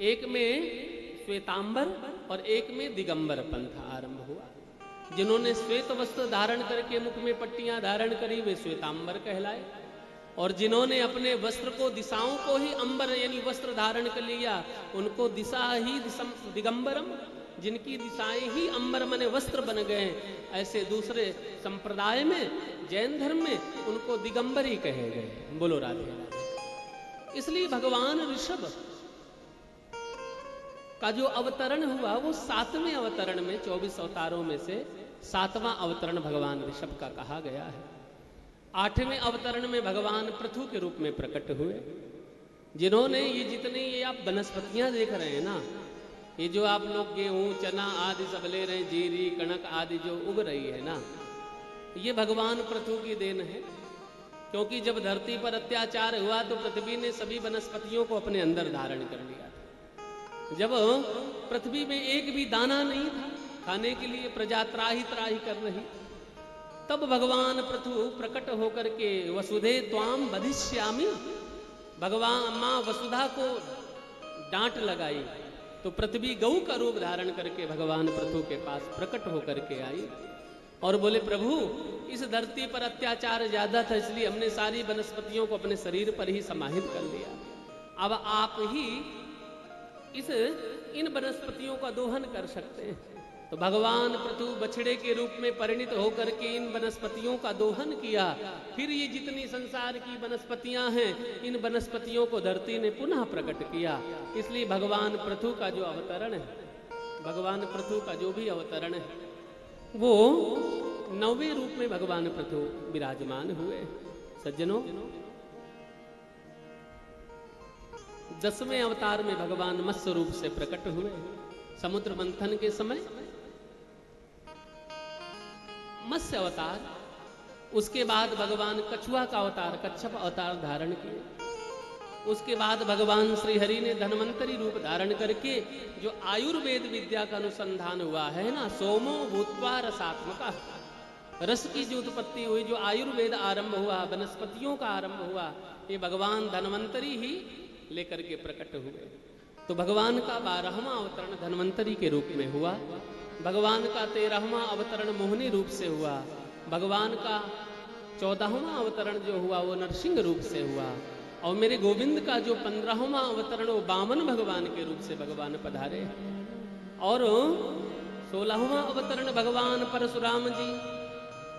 एक में श्वेतांबर और एक में दिगंबर पंथ आरंभ हुआ। जिन्होंने श्वेत वस्त्र धारण करके मुख में पट्टियां धारण करी वे श्वेतांबर कहलाए, और जिन्होंने अपने वस्त्र को दिशाओं को ही अंबर यानी वस्त्र धारण कर लिया उनको दिशा ही दिगंबरम, जिनकी दिशाएं ही अंबर मने वस्त्र बन गए, ऐसे दूसरे संप्रदाय में जैन धर्म में उनको दिगंबर ही कहे गए। बोलो राधे राधे। इसलिए भगवान ऋषभ का जो अवतरण हुआ वो 7वें अवतरण में 24 अवतारों में से 7वां अवतरण भगवान ऋषभ का कहा गया है। 8वें अवतरण में भगवान पृथु के रूप में प्रकट हुए, जिन्होंने ये जितने ये आप वनस्पतियां देख रहे हैं ना, ये जो आप लोग गेहूं चना आदि सब ले रहे हैं, जीरी कणक आदि जो उग रही है ना, ये भगवान पृथु की देन है। क्योंकि जब धरती पर अत्याचार हुआ तो पृथ्वी ने सभी वनस्पतियों को अपने अंदर धारण कर लिया था। जब पृथ्वी में एक भी दाना नहीं था खाने के लिए, प्रजा त्राही त्राही कर रही, तब भगवान पृथु प्रकट होकर के वसुधे त्वाम वधिष्यामि, भगवान मां वसुधा को डांट लगाई तो पृथ्वी गऊ का रूप धारण करके भगवान पृथु के पास प्रकट होकर के आई और बोले, प्रभु इस धरती पर अत्याचार ज्यादा था, इसलिए हमने सारी वनस्पतियों को अपने शरीर पर ही समाहित कर लिया। अब आप ही इन वनस्पतियों का दोहन कर सकते हैं। तो भगवान पृथु बछड़े के रूप में परिणित होकर के इन वनस्पतियों का दोहन किया। फिर ये जितनी संसार की वनस्पतियां हैं, इन वनस्पतियों को धरती ने पुनः प्रकट किया। इसलिए भगवान पृथु का जो अवतरण है, भगवान पृथु का जो भी अवतरण है, वो 9वें रूप में भगवान पृथु विराजमान हुए। सज्जनों, 10वें अवतार में भगवान मत्स्य रूप से प्रकट हुए। समुद्र मंथन के समय मत्स्य अवतार, उसके बाद भगवान कछुआ का अवतार, कच्छप अवतार धारण किए। उसके बाद भगवान श्री हरि ने धन्वंतरी रूप धारण करके जो आयुर्वेद विद्या का अनुसंधान हुआ है ना, सोमो भूत्वा रसात्मका, रस की जो उत्पत्ति हुई, जो आयुर्वेद आरंभ हुआ, वनस्पतियों का आरंभ हुआ, ये भगवान धन्वंतरी ही लेकर के प्रकट हुए। तो भगवान का 12वां अवतरण धन्वंतरी के रूप में हुआ। भगवान का 13वां अवतरण मोहिनी रूप से हुआ। भगवान का 14वां अवतरण जो हुआ वो नरसिंह रूप से हुआ। और मेरे गोविंद का जो 15वां अवतरण वो वामन भगवान के रूप से भगवान पधारे। और 16वां अवतरण भगवान परशुराम जी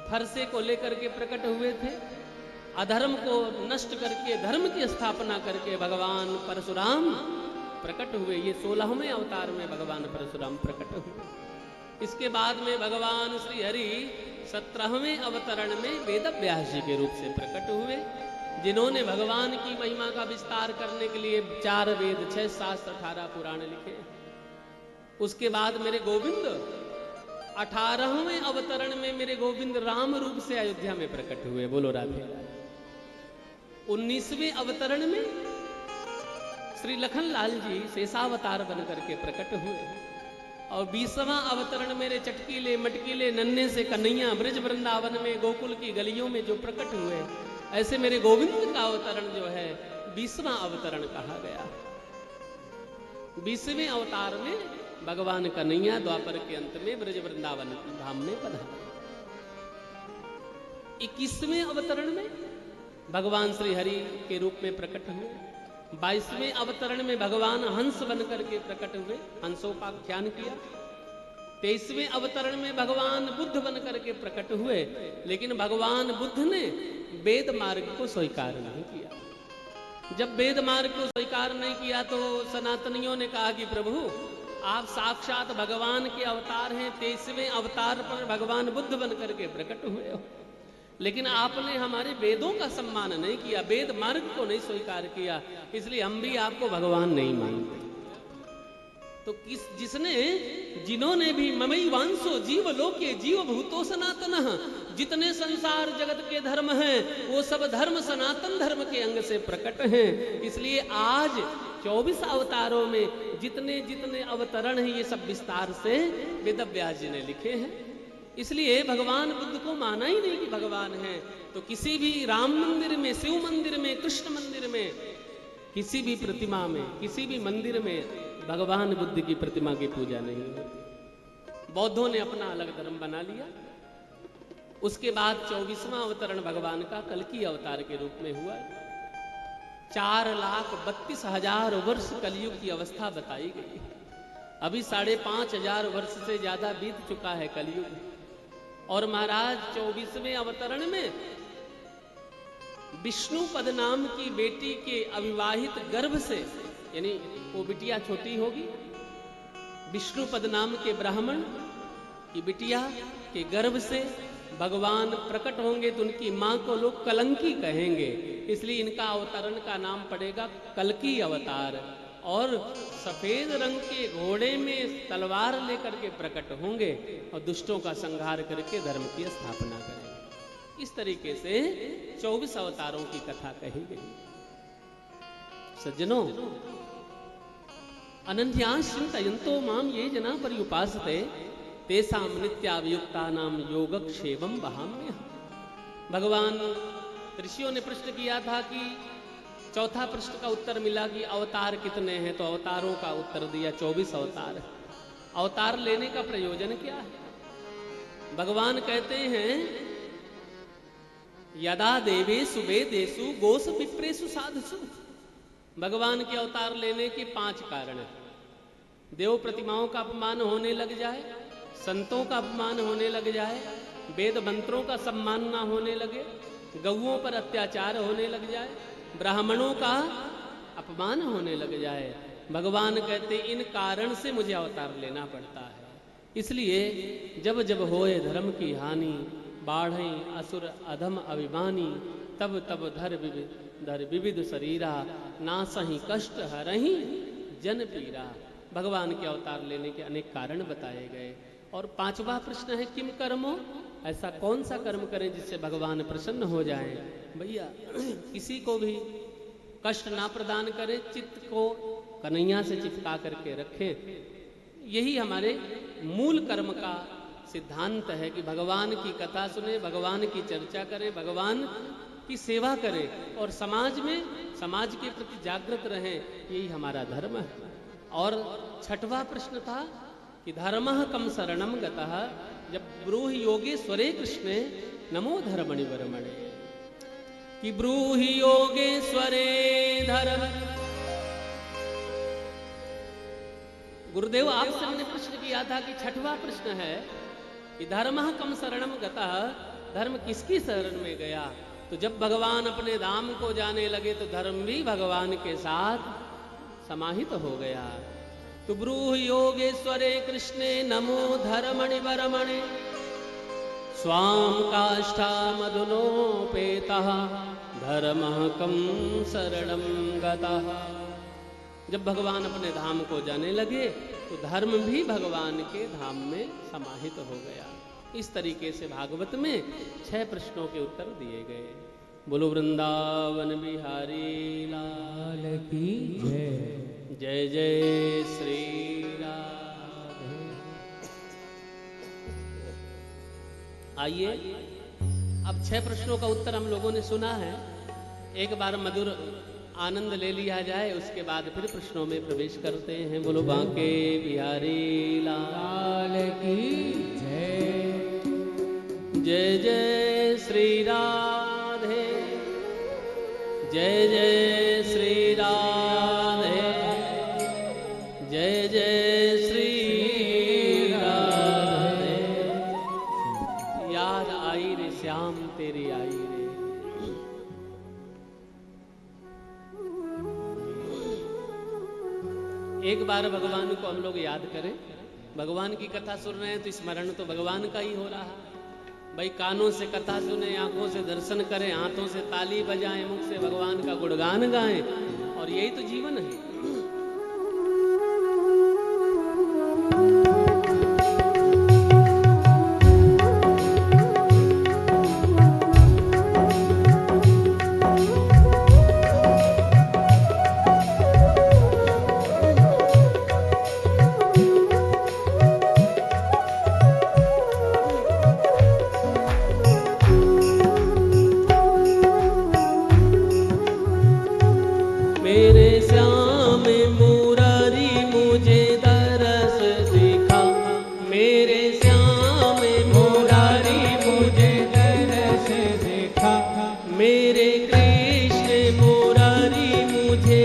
फरसे को लेकर के प्रकट हुए थे। अधर्म को नष्ट करके धर्म की स्थापना करके भगवान परशुराम प्रकट हुए। ये 16वें अवतार में भगवान परशुराम प्रकट हुए। इसके बाद में भगवान श्री हरि 17वें अवतरण में वेदव्यास जी के रूप से प्रकट हुए, जिन्होंने भगवान की महिमा का विस्तार करने के लिए 4 वेद, 6 शास्त्र, 18 पुराण लिखे। उसके बाद मेरे गोविंद 18वें अवतरण में मेरे गोविंद राम रूप से अयोध्या में प्रकट हुए। बोलो राधे। 19वें अवतरण में श्री लखनलाल जी शेषावतार बन करके प्रकट हुए। और 20वां अवतरण मेरे चटकीले मटकीले नन्हे से कन्हैया ब्रज वृंदावन में गोकुल की गलियों में जो प्रकट हुए, ऐसे मेरे गोविंद का अवतरण जो है 20वां अवतरण कहा गया। 20वें अवतार में भगवान कन्हैया द्वापर के अंत में ब्रज वृंदावन धाम में पधारे। 21वें अवतरण में भगवान श्री हरि के रूप में प्रकट हुए। 22वें अवतरण में भगवान हंस बनकर के प्रकट हुए, हंसोपाख्यान किया। 23वें अवतरण में भगवान बुद्ध बनकर के प्रकट हुए, लेकिन भगवान बुद्ध ने वेद मार्ग को स्वीकार नहीं किया। जब वेद मार्ग को स्वीकार नहीं किया तो सनातनियों ने कहा कि प्रभु आप साक्षात भगवान के अवतार हैं, 23वें अवतार पर भगवान बुद्ध बनकर के प्रकट हुए हो, लेकिन आपने हमारे वेदों का सम्मान नहीं किया, वेद मार्ग को नहीं स्वीकार किया, इसलिए हम भी आपको भगवान नहीं मानते। तो जिन्होंने भी ममई वांसो जीव लोके जीव भूतो सनातन, जितने संसार जगत के धर्म हैं वो सब धर्म सनातन धर्म के अंग से प्रकट हैं। इसलिए आज 24 अवतारों में जितने जितने अवतरण हैं ये सब विस्तार से वेदव्यास जी ने लिखे हैं। इसलिए भगवान बुद्ध को माना ही नहीं कि भगवान है। तो किसी भी राम मंदिर में, शिव मंदिर में, कृष्ण मंदिर में, किसी भी प्रतिमा में, किसी भी मंदिर में भगवान बुद्ध की प्रतिमा की पूजा नहीं होती। बौद्धों ने अपना अलग धर्म बना लिया। उसके बाद 24वां अवतरण भगवान का कल्कि अवतार के रूप में हुआ। 4,32,000 वर्ष कलयुग की अवस्था बताई गई। अभी 5,500 वर्ष से ज्यादा बीत चुका है कलयुग। और महाराज 24वें अवतरण में विष्णु पद नाम की बेटी के अविवाहित गर्भ से, यानी वो बिटिया छोटी होगी, विष्णु पद नाम के ब्राह्मण की बिटिया के गर्भ से भगवान प्रकट होंगे तो उनकी मां को लोग कलंकी कहेंगे। इसलिए इनका अवतरण का नाम पड़ेगा कल्कि अवतार। और सफेद रंग के घोड़े में तलवार लेकर के प्रकट होंगे और दुष्टों का संहार करके धर्म की स्थापना करेंगे। इस तरीके से 24 अवतारों की कथा कही गई। सज्जनों, अनन्यास चिंतयन्तो माम ये जना पर्युपासते तेषां नित्याभियुक्तानां योगक्षेमं वहाम्यहम्। भगवान ऋषियों ने प्रश्न किया था कि चौथा प्रश्न का उत्तर मिला कि अवतार कितने हैं, तो अवतारों का उत्तर दिया 24 अवतार। अवतार लेने का प्रयोजन क्या है? भगवान कहते हैं यदा देवेषु वेदेषु गोस विप्रेषु साधुषु। भगवान के अवतार लेने के 5 कारण हैं। देव प्रतिमाओं का अपमान होने लग जाए, संतों का अपमान होने लग जाए, वेद मंत्रों का सम्मान ना होने लगे, गौओं पर अत्याचार होने लग जाए, ब्राह्मणों का अपमान होने लग जाए, भगवान कहते इन कारण से मुझे अवतार लेना पड़ता है। इसलिए जब जब होए धर्म की हानि, बाढ़ें असुर अधम अभिमानी, तब तब धर विविध शरीरा, नासहि कष्ट हरहि जन पीरा। भगवान के अवतार लेने के अनेक कारण बताए गए। और 5वां प्रश्न है किम कर्मो, ऐसा कौन सा कर्म करें जिससे भगवान प्रसन्न हो जाएं। भैया किसी को भी कष्ट ना प्रदान करें, चित्त को कन्हैया से चिपका करके रखें। यही हमारे मूल कर्म का सिद्धांत है कि भगवान की कथा सुने, भगवान की चर्चा करें, भगवान की सेवा करें और समाज में समाज के प्रति जागृत रहें। यही हमारा धर्म है। और 6वां प्रश्न था कि धर्मः कम शरणम गतः, जब ब्रूहि योगेश्वरे कृष्णे नमो धर्मणि वर्मणे, कि ब्रूहि योगेश्वरे धर्म। गुरुदेव आपसे मैंने प्रश्न किया था कि 6वां प्रश्न है कि धर्मः कम शरणम गतः, धर्म किसकी शरण में गया? तो जब भगवान अपने धाम को जाने लगे तो धर्म भी भगवान के साथ समाहित हो गया। तो ब्रूहि योगेश्वरे कृष्णे नमो धर्मणि वर्मणे, स्वाम काष्ठा मधुनोपेतः धर्मः कम शरणं गतः। जब भगवान अपने धाम को जाने लगे तो धर्म भी भगवान के धाम में समाहित हो गया। इस तरीके से भागवत में 6 प्रश्नों के उत्तर दिए गए। बोलो वृंदावन बिहारी लाल की जय। जय जय श्री राधे। आइए अब 6 प्रश्नों का उत्तर हम लोगों ने सुना है, एक बार मधुर आनंद ले लिया जाए, उसके बाद फिर प्रश्नों में प्रवेश करते हैं। बोलो बांके बिहारी लाल की जय। जय जय श्री राधे, जय जय श्री राधे, जय जय श्री राधे। याद आई रे श्याम तेरी आई रे। एक बार भगवान को हम लोग याद करें। भगवान की कथा सुन रहे हैं तो स्मरण तो भगवान का ही हो रहा है। भाई कानों से कथा सुने, आंखों से दर्शन करें, हाथों से ताली बजाएं, मुख से भगवान का गुणगान गाएं, और यही तो जीवन है। मेरे कृष्ण मुरारी मुझे